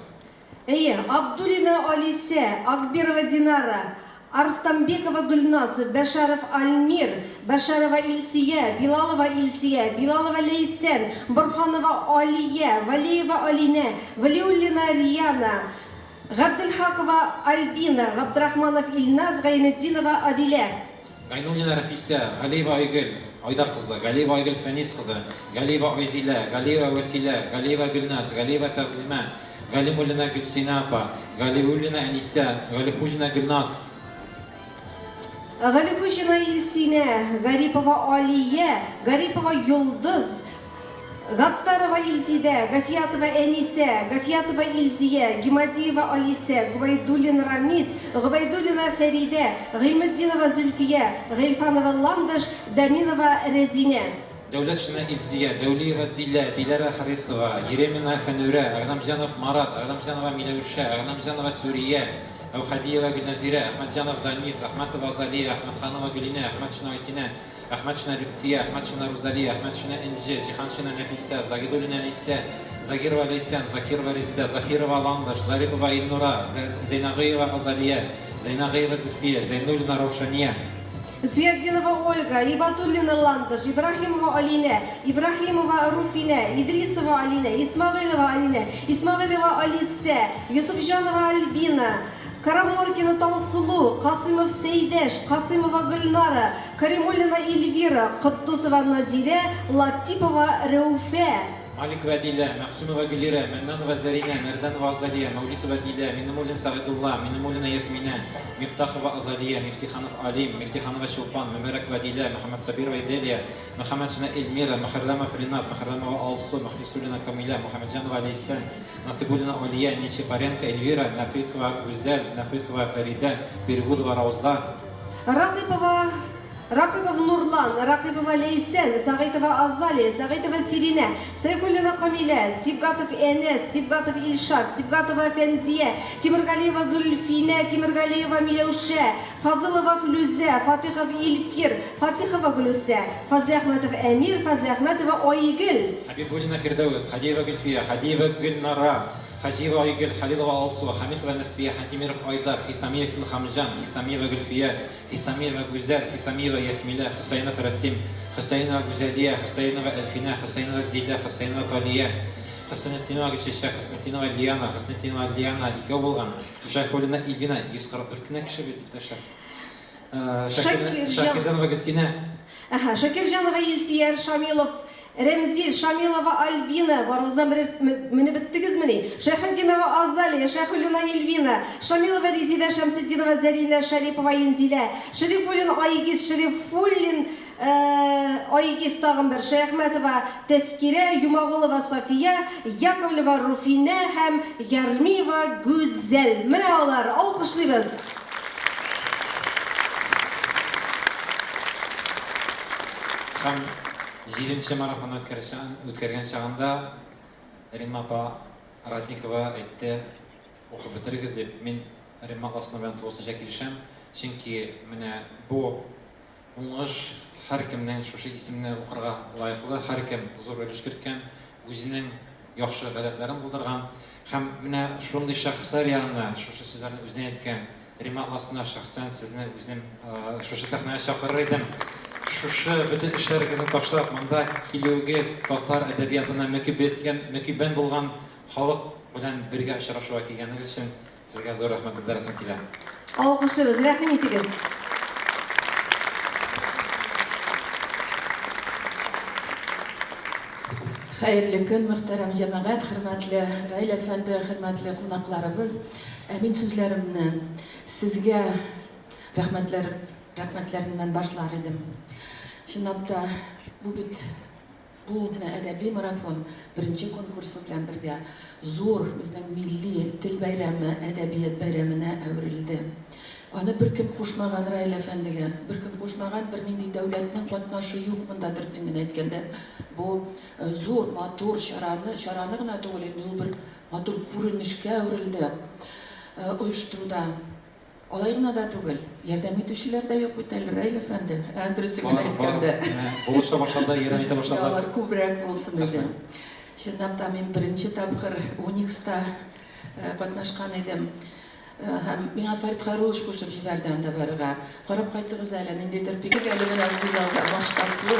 Әйе, Абдуллина Алисе, Акберова Динара, Арстамбекова Гульназ, Бәшәров Альмир, Бәшәрова Илсия, Билалова Илсия, Билалова Лейсен, Бурханова Алия, Валиева Алина, Валиуллина Рияна, Габдулхакова Альбина, Габдрахманов Илназ, Гайнетдинова Адилә. Гайнуллина Рафиса, Галиева Айгөл, Айдар кызы, Галиева Айгөл Фәнис кызы, Галиева Айзилә, Галиева Василә, Галиева Гөлназ, Галиева Тәгъзимә, Галимуллина Гөлсина апа, Галиуллина Әнисә, Галихужина Гөлназ, Галихужина Илсинә, Гарипова Алия, Гарипова Йолдыз, Гаттарова Илзидә, Гафиятова Әнисә, Гафиятова Илзия, Гимадиева Алисә, Губайдуллин Рамис, Губайдуллина Фәридә, Гыйлметдинова Зөлфия, Гыйлфанова Ландыш, Даминова Рәзинә. Дәүләтшина Илзия, Дәүлиева Зилә, Диләрә Харисова, Еремина Фәнүрә, Агнамҗанов Марат, Агнамҗанова Миләүшә, Агнамҗанова Сүрия, Әүхәдиева Гөлназирә, Әхмәтҗанов Данис, Әхмәтова Азалия, Әхмәтханова Гөлинә, Әхмәтшина Айсинә, Әхмәтшина Рүпсия, Әхмәтшина Рузалия, Әхмәтшина Энҗе, Җиһаншина Нәфисә, Загидуллина Нисә, Загирова Лейсән, Закирова Резидә, Захирова Ландыш, Зарипова Илнура, Зейнагыева Азалия, Зейнагыева Зөлфия, Зейнуллина Раушания, Зияддинова Ольга, Ибатуллина Ландыш, Ибрахимова Алина, Ибрахимова Руфина, Идрисова Алина, Исмагыйлова Алина, Исмагыйлова Алисә, Юсуфҗанова Альбина, Караморкина Тансылу, Касымов Сейдәш, Касымова Гөлнара, Каримуллина Эльвира, Кыттусова Назирә, Латипова Рәүфә. Маликова Дилә, Мәхсүмова Гөлирә, Мәннанова Зәринә, Мәрдәнова Азалия, Мәүлитова Дилә, Минемуллин Сәгыйдулла, Минемуллина Ясминә, Мифтахова Азалия, Мифтиханов Алим, Мифтиханова Чулпан, Мөбәрәкова Дилә, Мөхәммәд Сабирова Иделия, Мөхәммәдшина Эльмира, Мөхәррәмов Ринат, Мөхәррәмова Алсу, Мөхлисуллина Камилә, Мөхәммәдҗанова Лейсән, Насибуллина Алия, Нечипаренко Эльвира, Нафитова Гүзәл, Нафитова Фәридә, Биргудова Рауза, Рaqipова Ракипов Нурлан, Ракипова Лейсен, Сагитова Азали, Сагитова Сирина, Сайфуллина Камиля, Сибгатов Энес, Сибгатов Ильшат, Сибгатова Фензия, Тимиргалиева Гульфина, Тимиргалиева Милеуше, Фазылова Флюзе, Фатихов Ильфир, Фатихова Глюсе, Фазли Ахматов Эмир, Фазли Ахматова Ойгил. Хабибулина Фирдаус, Хадиева Гульфия, Хадиева Гульнара, Хажиева Ойгил, Халилова Алсу, Хамитова Насфия, Хатимиров Айдар, Хисамиев Гульхамжан, Хисамиева Гульфия, Хисамиева Гузель, Хисамиева Ясмиля, Хусайнов Расим, Хусайнова Гузелия, Хусайнова Эльфина, Хусайнова Зиля, Хусайнова Талия, Хусайнова Гульшиша, Хусайнова Лиана, Хусайнова Лиана, ике булган. Шайхулина Ильвина, 144 кеше бит иптәшләр. Шакирҗанова Гөлсинә. Шакирҗанова Илсияр, Шамилов Ремзил, Шамилова Альбина, барыбыздан менеп беттегезмени? Шайхетдинова Азалия, Шайхуллина Эльвина, Шамилова Резида, Шамсетдинова Зарина, Шарипова Инзилә, Шарифуллин Айгиз, Шарифуллин Айгиз тагын бер, Шәйхмәтова Тәскирә, Юмагулова София, Яковлева Руфина һәм Ярмиева Гүзәл. Менә алар, алкышлыйбыз. Һәм 7-нче марафон үткәргән чагында Римма апа Ратникова әйтте, укып бетерегез дип. Мин Римма апасына белән тулысынча килешәм. Чөнки менә бу уңыш һәркемнең шушы исемне укырга лаеклы, һәркем зур өлеш керткән, үзенең яхшы гадәтләрен булдырган. Һәм менә шундый шәхесләр янына шушы сүзләрне үзенә әйткән Римма апасына шәхсән сезне үзем шушы сәхнәгә чакырыр идем. Шушы бөтен эшләрегезне ташлап, монда килүегез татар әдәбиятына мөкиббән булган халык белән бергә очрашуга килгәнегез өчен сезгә зур рәхмәт белдерәсем килә. Алкышлыйбыз, рәхим итегез. Хәерле көн, мөхтәрәм җәмәгать, хөрмәтле Раил әфәнде, хөрмәтле кунакларыбыз. Мин сүзләремне сезгә рәхмәтләремнән башлар идем. Чынлап та бу бит әдәби марафон беренче конкурсы белән бергә зур безнең милли тел бәйрәме, әдәбият бәйрәменә әверелде. Аны беркем кушмаган Раил әфәндегә, беркем кушмаган бернинди дәүләтнең катнашы юк монда дөресен әйткәндә. Бу зур, матур шараны гына түгел, ул бер матур күренешкә әверелде. Оештыруда алай гына да түгел, ярдәм итүчеләр дә юк бит әле, Раил әфәнде. Дөресен әйткәндә. Булышта башларда ярдәм итә башладылар. Алар күбрәк булсын иде. Чынлап та мин беренче тапкыр Уникста катнашкан идем. Һәм миңа Фәрит Харулович кушып җибәрде анда барырга. Карап кайтыгыз әле, ниндидер пикер әле менә бу залга баштаплы,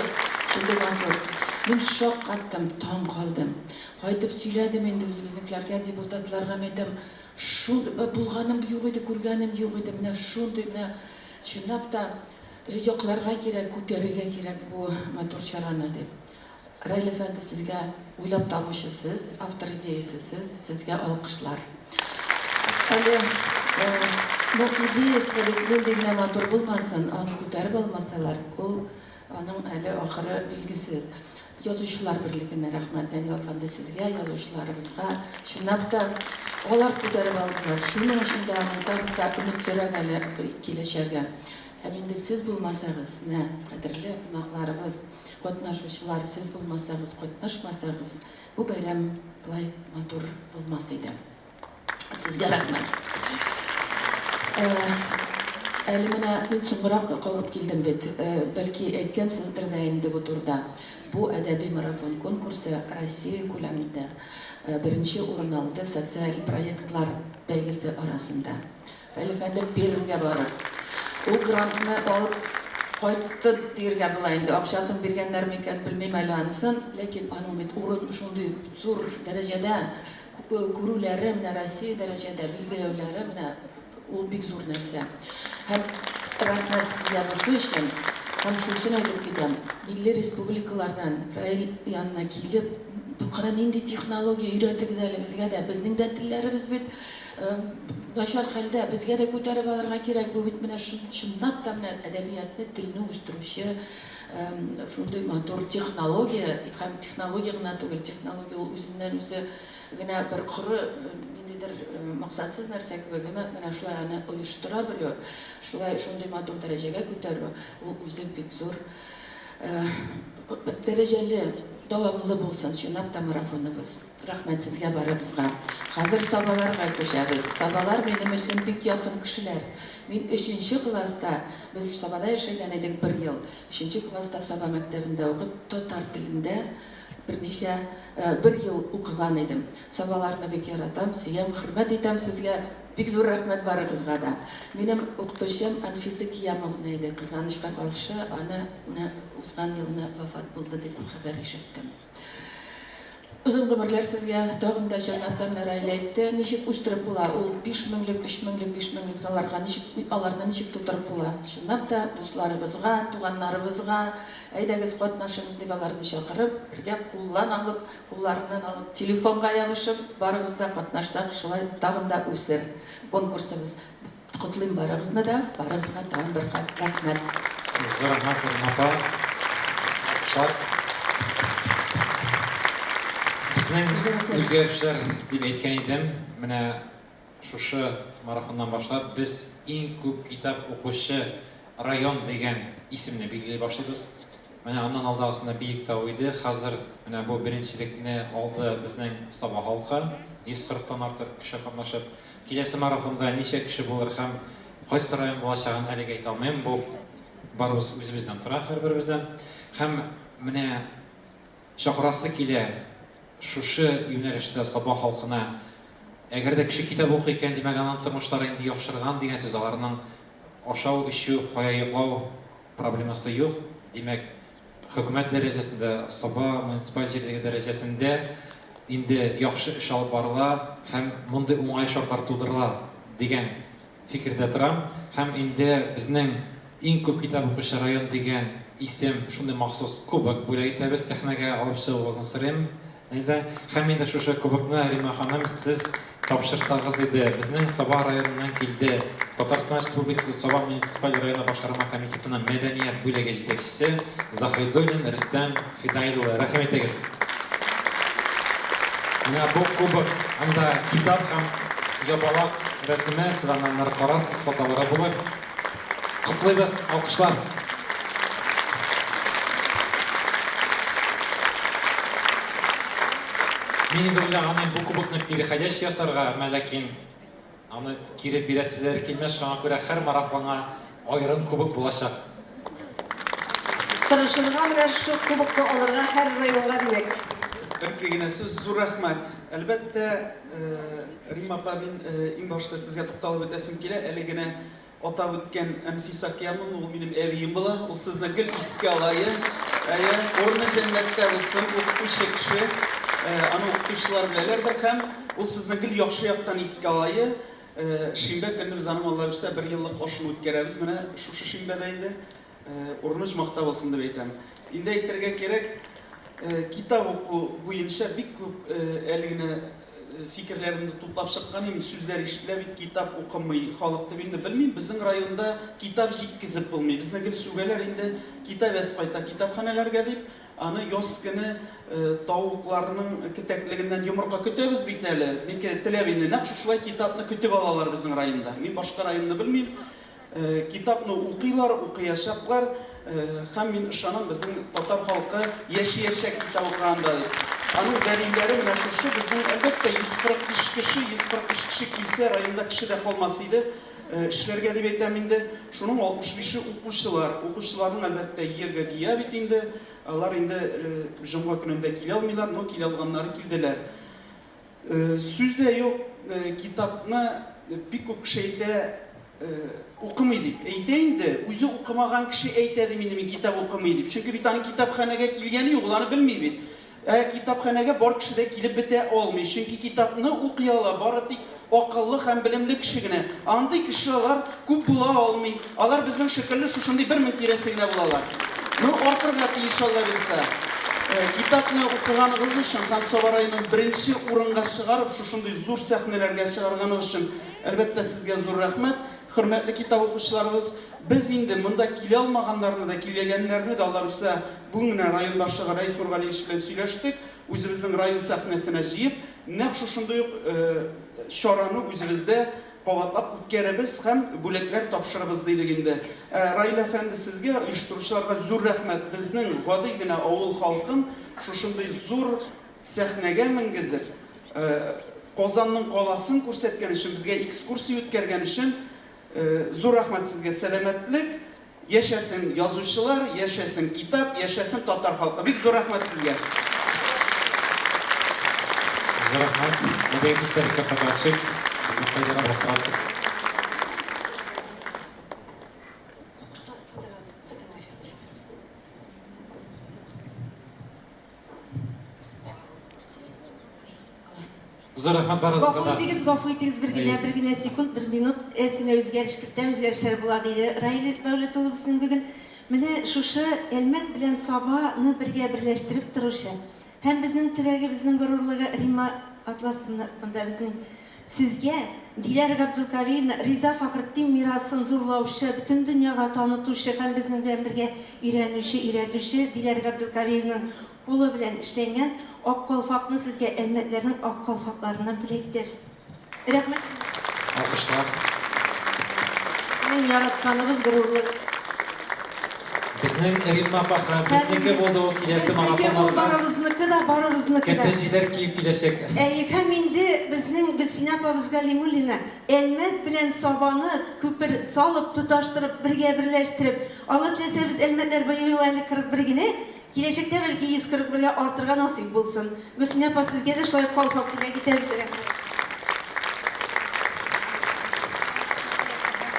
шундый матур. Мин шок каттым, таң калдым. Кайтып сөйләдем инде үзебезнекеләргә, депутатларга әйтәм, шундый булганым юк иде, күргәнем юк иде, менә шундый, менә чынлап та якларга кирәк, күтәрергә кирәк бу матур чараны дип. Раил әфәнде, сезгә уйлап табучысыз, автор идеясысыз, сезгә алкышлар. Әле бу идеясы нинди генә матур булмасын, аны күтәреп алмасалар, ул аның әле ахыры билгесез. Язучылар берлегенә рәхмәт, Данил әфәнде, сезгә, язучыларыбызга. Чынлап та алар күтәреп алдылар. Шуның өчен дә аның өметлерәк әле киләчәгә. Һәм инде сез булмасагыз, менә кадерле кунакларыбыз, катнашучылар, сез булмасагыз, катнашмасагыз, бу бәйрәм булай матур булмас иде. Сезгә рәхмәт. Әле менә мин соңрак калып килдем бит. Бәлки әйткәнсездер дә инде бу турда. Бу әдәби марафон конкурсы Россия күләмендә беренче урын алды социаль проектлар бәйгесе арасында. Раил әфәнде Пермгә барып, ул грантны алып кайтты диергә була инде. Акчасын биргәннәр микән белмим әле ансын, ләкин аның бит урын шундый зур дәрәҗәдә күрүләре, менә Россия дәрәҗәдә билгеләүләре, менә ул бик зур нәрсә. Һәм рәхмәт сезгә бусы өчен. Һәм шусын әйтеп китәм, милли республикалардан Раил янына килеп, бу нинди технология өйрәтегез әле безгә дә, безнең дә телләребез бит начар хәлдә, безгә дә күтәреп алырга кирәк. Бу бит менә чынлап та менә әдәбиятны, телне үстерүче шундый матур технология, һәм технология гына түгел, технология ул үзеннән үзе генә бер коры ниндидер максатсыз нәрсә кебек, менә шулай аны оештыра белү, шулай шундый матур дәрәҗәгә күтәрү, ул үзе бик зур дәрәҗәле, дәвамлы булсын чынлап та марафоныбыз. Рәхмәт сезгә барыбызга. Хәзер сабаларга күчәбез. Сабалар минем өчен бик якын кешеләр. Мин 3нче класста, без Сабада яшәгән идек 1 ел. 3нче класста Саба мәктәбендә укып, татар телендә берничә 1 ел укыган идем. Сабаларны бик яратам, сөям, хөрмәт итәм сезгә. Бик зур рәхмәт барыгызга да. Минем укытучым Анфиса Киямовна иде. Кызганычка каршы, аны узган елны вафат булды дип хәбәр ишеттем. Uzun гомерләр сезгә тагын да җәннәттән рәйләйтте. Ничек үстереп була? Ул 5000лек, 3000лек, 5000лек заларга аларны ничек тутырып була? Шуннап та дусларыбызга, туганнарыбызга, әйдәгез катнашыгыз дип аларны чакырып, бергә куллан алып, кулларыннан алып, телефонга ябышып, барыбыз да катнашсак, шулай тагын да үсер конкурсыбыз. Котлыйм барыгызны да, барыгызга тагын бер кат рәхмәт. Безнең үзгәрешләр дип әйткән идем, менә шушы марафоннан башлап без иң күп китап укучы район дигән исемне билгеләй башлыйбыз. Менә аннан алдагысында Биектау иде, хәзер менә бу беренчелекне алды безнең Саба халкы, 140тан артык кеше катнашып. Киләсе марафонда ничә кеше булыр һәм кайсы район булачагын әлегә әйтә алмыйм, бу барыбыз үзебездән тора, һәрберебездән. Һәм менә чакырасы килә шушы юнәлештә Саба халкына, әгәр дә кеше китап укый икән, димәк аның тормышлары инде яхшырган дигән сүз, аларның ашау, эчү, кая йоклау проблемасы юк. Димәк, хөкүмәт дәрәҗәсендә, Саба муниципаль җирдәге дәрәҗәсендә инде яхшы эш алып барыла һәм мондый уңай шартлар тудырыла дигән фикердә торам. Һәм инде безнең иң күп китап укучы район дигән исем шундый махсус кубок бүләк итәбез, сәхнәгә алып чыгуыгызны сорыйм. Һәм инде шушы кубокны Рима ханым сез тапшырсагыз иде. Безнең Саба районыннан килде. Татарстан Республикасы Саба муниципаль районы башкарма комитетының мәдәният бүлеге җитәкчесе Заһидуллин Рөстәм Фидаилулы. Рәхмәт итегез. Менә бу кубок, анда китап һәм ябалак рәсеме, сызганнар карасыз, фотолары булыр. Котлыйбыз, алкышлар. Мин инде уйлаган бу кубокны переходящий ясарга, ләкин аны кире бирәселәр килмәс, шуңа күрә һәр марафонга аерым кубок булачак. Тырышырга менә шу кубокны алырга һәр районга димәк. Бер генә сүз, зур рәхмәт. Әлбәттә, Рима апа, мин иң башта сезгә тукталып үтәсем килә. Әле генә атап үткән Анфиса Киямовна, ул минем әбием була. Ул сезне гел искә алайы. Урыны җәннәттә булсын, укытучы кеше. Аны укытучылар беләләрдер һәм ул сезне гел яхшы яктан искә алайы. Шимбә көнне без аның Алла бирсә 1 еллык ашын үткәрәбез. Менә шушы шимбәдә инде урыны җмакта булсын дип әйтәм. Инде әйтергә кирәк, китап уку буенча бик күп әлегенә фикерләремне туплап чыккан идем, сүзләр ишетелә бит, китап укымый халык дип инде белмим. Безнең районда китап җиткизеп булмый. Безне гел сүгәләр инде китап әз кайта китапханәләргә дип, аны яз көне тавыкларның китәклегеннән йомырка көтәбез бит әле. Ник теләп инде нәкъ шулай китапны көтеп алалар безнең районда. Мин башка районны белмим. Китапны укыйлар, укыячаклар. Һәм мин ышанам, безнең татар халкы яши-яшәк китап укыганда. Аның дәлилләре менә шушы. Безнең әлбәттә 143 кеше килсә, районда кеше дә калмас иде. Эшләргә дип әйтәм инде. Шуның 65-е укучылар. Укучыларның әлбәттә егә бит инде. Алар инде җомга көнендә килә алмыйлар, но килә алганнары килделәр. Сүз дә юк, китапны бик күп кеше әйтә, укымый дип. Әйтә инде, үзе укымаган кеше әйтә ди минем китап укымый дип. Чөнки бит аны китапханәгә килгәне юк, аны белми бит. Китапханәгә бар кеше дә килеп бетә алмый. Чөнки китапны укый ала бары тик акыллы һәм белемле кеше генә. Андый кешеләр күп була алмый. Алар безнең шикелле шушындый 1000 тирәсе генә булалар. Ну, артырга тиеш Алла бирсә. Китапны укыганыгыз өчен һәм Саба районын 1нче урынга чыгарып, шушындый зур сәхнәләргә чыгарганыгыз өчен әлбәттә сезгә зур рәхмәт. Хөрмәтле китап укучыларыбыз, без инде монда килә алмаганнарны да, килгәннәрне дә Алла бирсә, бүген район башлыгы Раис Нургалиевич белән сөйләштек. Үзебезнең район сәхнәсенә җыеп, нәкъ шушындый ук чараны үзебездә кабатлап үткәрәбез һәм бүләкләр тапшырабыз дидек инде. Раил әфәнде, сезгә, оештыручыларга зур рәхмәт. Безнең гади генә авыл халкын шушындый зур сәхнәгә менгезеп, Казанның каласын күрсәткән өчен, безгә экскурсия үткәргән өчен зур рәхмәт сезгә. Сәламәтлек, яшәсен язучылар, яшәсен китап, яшәсен татар халкы. Бик зур рәхмәт сезгә. Зур рәхмәт. Надеюсь, историк фотографчик. Безне кайда бастырасыз. Зур рәхмәт барыгызга да. Гафу итегез, бер генә секунд, бер минут, әз генә үзгәрешләр була диде. Раил Мәүләт улы безнең бүген менә шушы Әлмәт белән Сабаны бергә берләштереп торучы. Һәм безнең төбәге, безнең горурлыгы Рима Атлас монда безнең сезгә Диләр Габдулкавиевна Риза Фахретдин мирасын зурлаучы, бөтен дөньяга танытучы һәм безнең белән бергә өйрәтүче Диләр Габдулкавиевнаның кулы белән эшләнгән ак калфакны сезгә Әлмәтләрнең ак калфакларыннан бүләк итәбез. Рәхмәт. Алкышлар. Мен яратканыбыз горурлык. Безнең Римма апа, безнеке булды ул киләсе марафоннарда. Барыбызныкы да. Кәттәҗиләр киеп киләчәк. Һәм инде безнең Гөлсинә апабыз Галимуллина Әлмәт белән Сабаны күпер салып, тоташтырып, бергә берләштереп, Алла теләсә без Әлмәтләр быел әле 41 генә, киләчәктә бәлки 141-гә артырга насыйп булсын. Гөлсинә апа, сезгә дә шулай калфак бүләк итәбез.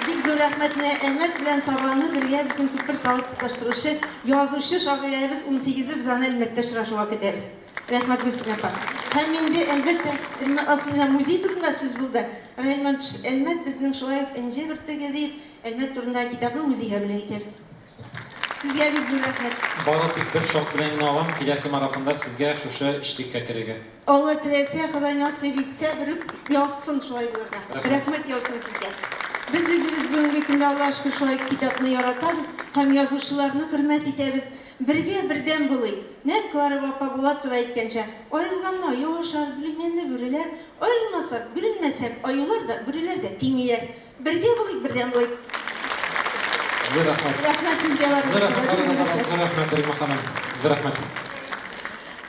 Бик зур рәхмәтне Әлмәт белән Сабаны бергә безнең күпер салып тоташтыручы язучы шагыйрәбез 18-е без аны Әлмәттә очрашуга көтәбез. Рәхмәт Гөлсинә апа. Һәм инде әлбәттә асылында музей турында сүз булды. Әлмәт безнең шулай ук Энҗе бөртеге дип Әлмәт турындагы китапны музейга бүләк итәбез. Сезгә бик зур рәхмәт. Бары тик бер шарт белән генә алам, киләсе марафонда сезгә шушы эшлеккә керергә. Алла теләсә, Ходай насыйп итсә, бер язсын шулай булырга. Рәхмәт язсын сезгә. Biz үзебез бүгенге көндә Аллаһка шөкер шулай китапны яратабыз һәм язучыларны хөрмәт итәбез. Бергә бердәм булыйк. Нәкъ Клара апа Булат тура әйткәнчә, аерылганма яшар, бүленгәнне бүреләр, аерылмасак, бүленмәсәк, аюлар да, бүреләр дә тиңеләр. Бергә булыйк, бердәм булыйк. Зур рәхмәт. Рәхмәт сезгә барыгызга. Зур рәхмәт, Рима ханым. Зур рәхмәт.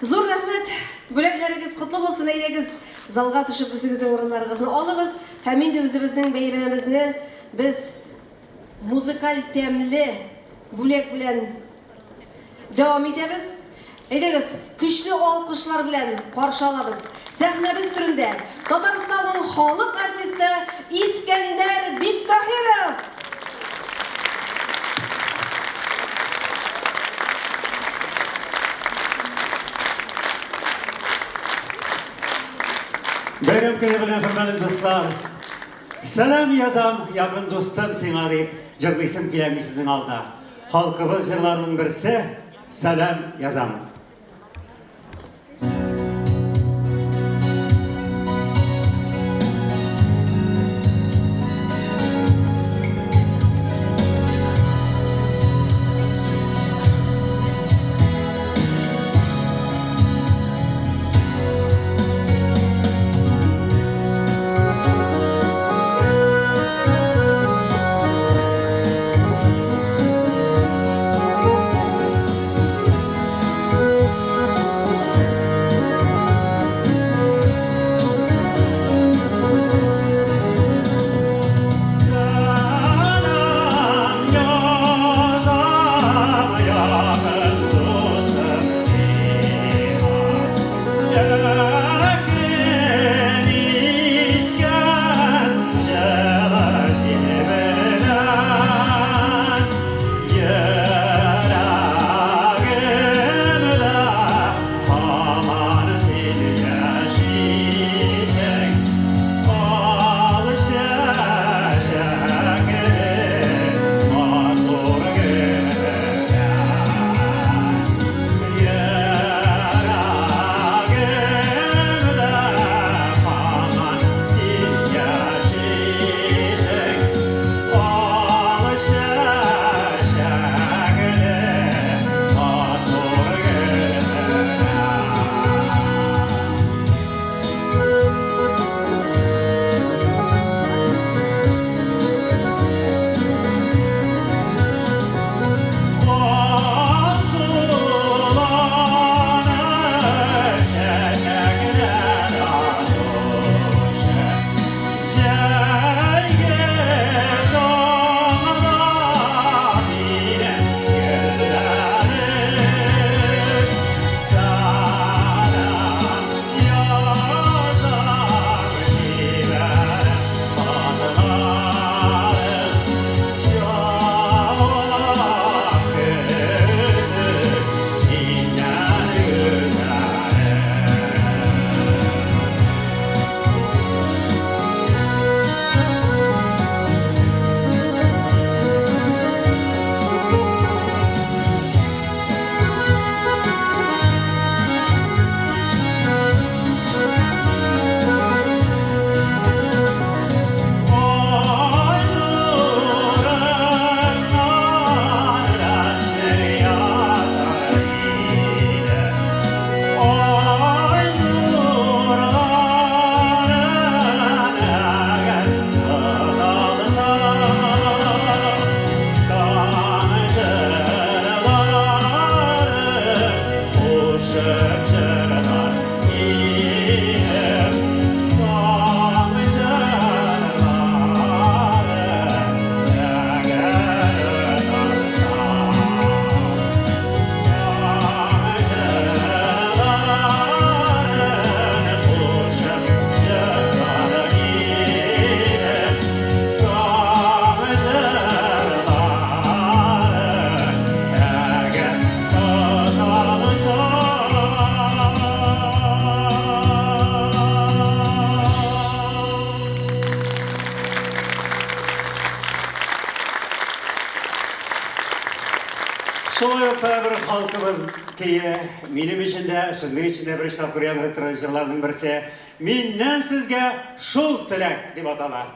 Зур рәхмәт. Бүләкләрегез котлы булсын, әйдәгез. Залга төшеп үзегезнең урыннарыгызны алыгыз. Һәм инде үзебезнең бәйрәмебезне без музыкаль тәмле бүләк белән дәвам итәбез. Әйдәгез, көчле алкышлар белән каршы алабыз. Сәхнәбез түрендә Татарстанның халык артисты Искәндәр Биттаһиров. Бәйрәм көне белән хөрмәтле дуслар, сәлам язам, якын дустым сиңа дип, җырлыйсым килә сезнең алда. Халкыбыз җырларының берсе сәлам язам. Şolay da bir halkımız ki benim için de sizin için de bir iştah kuruyan ritüelcilerden birisi. Mindən sizge şul tilek deb atalar.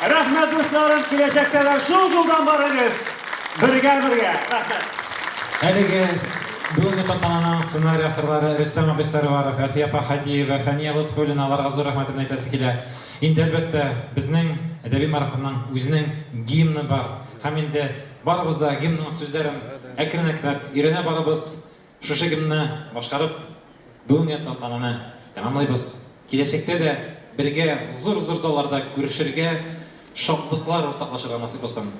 Rahmet dostlarım, gelecekte de şu yoldan varınız. Birge. Әлеге бүгінгі тантананың сценарий авторлары Рөстәм Абайсарбаров, Әлфия Пахадиева, Фәния Лотфуллина, аларга зур рәхмәтемне әйтәсе килә. Инде әлбәттә безнең әдәби марафонның үзенең гимны бар. Һәм инде барыбыз да гимнның сүзләрен әкренләп өйрәнә барабыз. Шушы гимнны башкарып бүгенге тантананы тәмамлайбыз. Киләчәктә дә бергә зур залларда күрешергә, шатлыклар уртаклашырга насыйп булсын.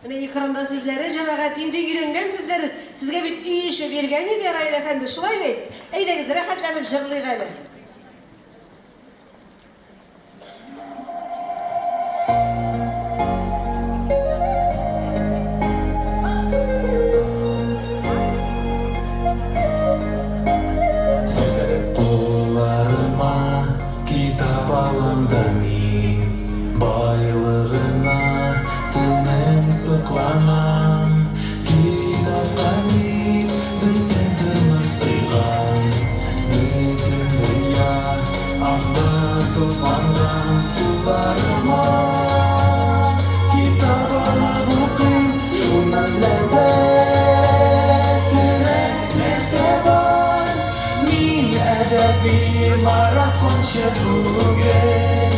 Менә экранда сүзләре, җәмәгать инде өйрәнгән сүзләр, сезгә бит үй ише биргән иде Раил әфәнде, шулай бит? Әйдәгез, рәхәтләнеп җырлыйк әле. Кулларыма китап алымда мин, байлыгына телнең сыкланам. Китапка мин бөтен тормыш сыйган, бөтен дөнья анда тупланган. Кулларыма китап алып укыйм, шуннан ләззәт maрафончы бүгін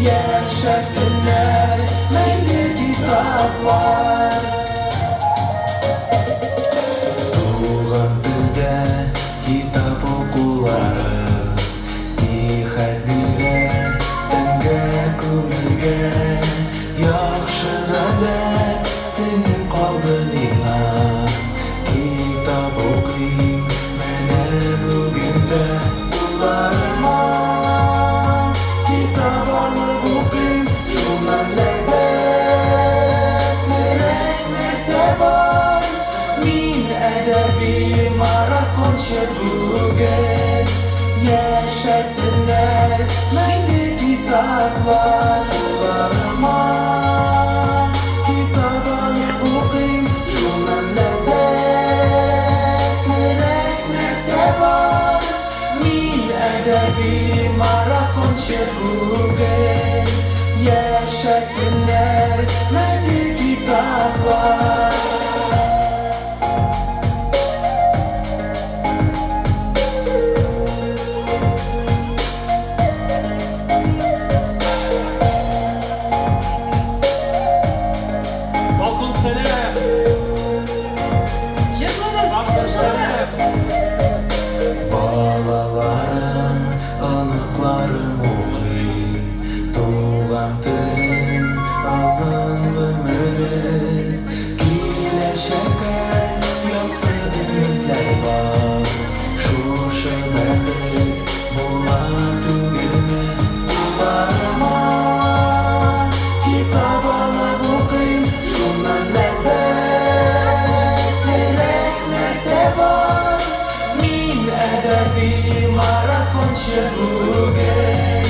Yaşasınlar мәңгі kitaplar Туған тілде kitap оқулары Сихат бирер тәнге көңілге Яқшы ғадат сеніп қалды миңа Kitap оқим мәне бүгінде Ұларыма Kitap алып оқим Шунан ләззәтлерек нәрсе бар Мин әдәби марафончы бүгін Yaşasınlar мәңгі kitaplar Ұларыма Kitap алып оқим Шунан ләззәтлерек нәрсе бар Мин әдәби марафончы бүгін Yaşasınlar мәңгі kitaplar Balkon selam. Balkon selam. Балаларым, анıklarım оқи Туған тілім азан өмірлі Келешекке якты үмітлер бар Шушы бәхет бола түгелме Ұларыма Kitap алып оқим Шунан ләззәтлерек нәрсе бар Мин әдәби марафончы бүгін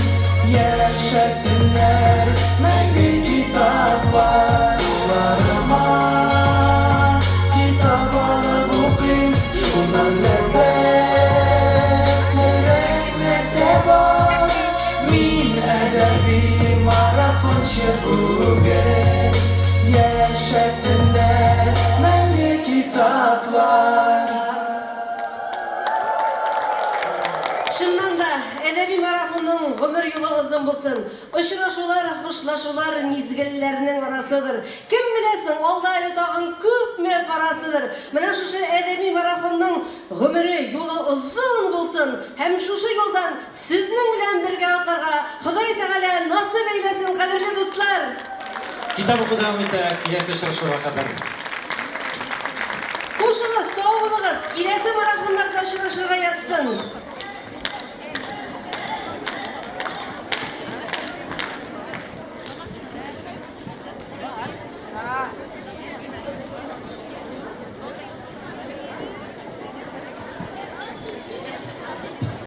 Yaşasınlar мәңгі kitaplar Ұларыма Kitap алып оқим Шунан ләззәтлерек нәрсе бар Мин әдәби марафончы бүгін Yaşasınlar мәңгі kitaplar Шыннан да, әдәби марафонның ғұмыр юлы ұзын болсын. Ұшырашулар, хушлашулар мезгілләрінің арасыдыр. Кім білесің, алда әлі тағын көп ме барасыдыр. Менә шушы әдәби марафонның ғұмыры юлы ұзын болсын. Һәм шушы юлдан сезнең белән бергә атарга Ходай Тәгалә насып әйләсен, кадерле дуслар. Китап оқу дәвам итә, киләсе очрашуга кадәр. Кушыгыз, сау булыгыз, киләсе марафоннарда очрашырга язсын.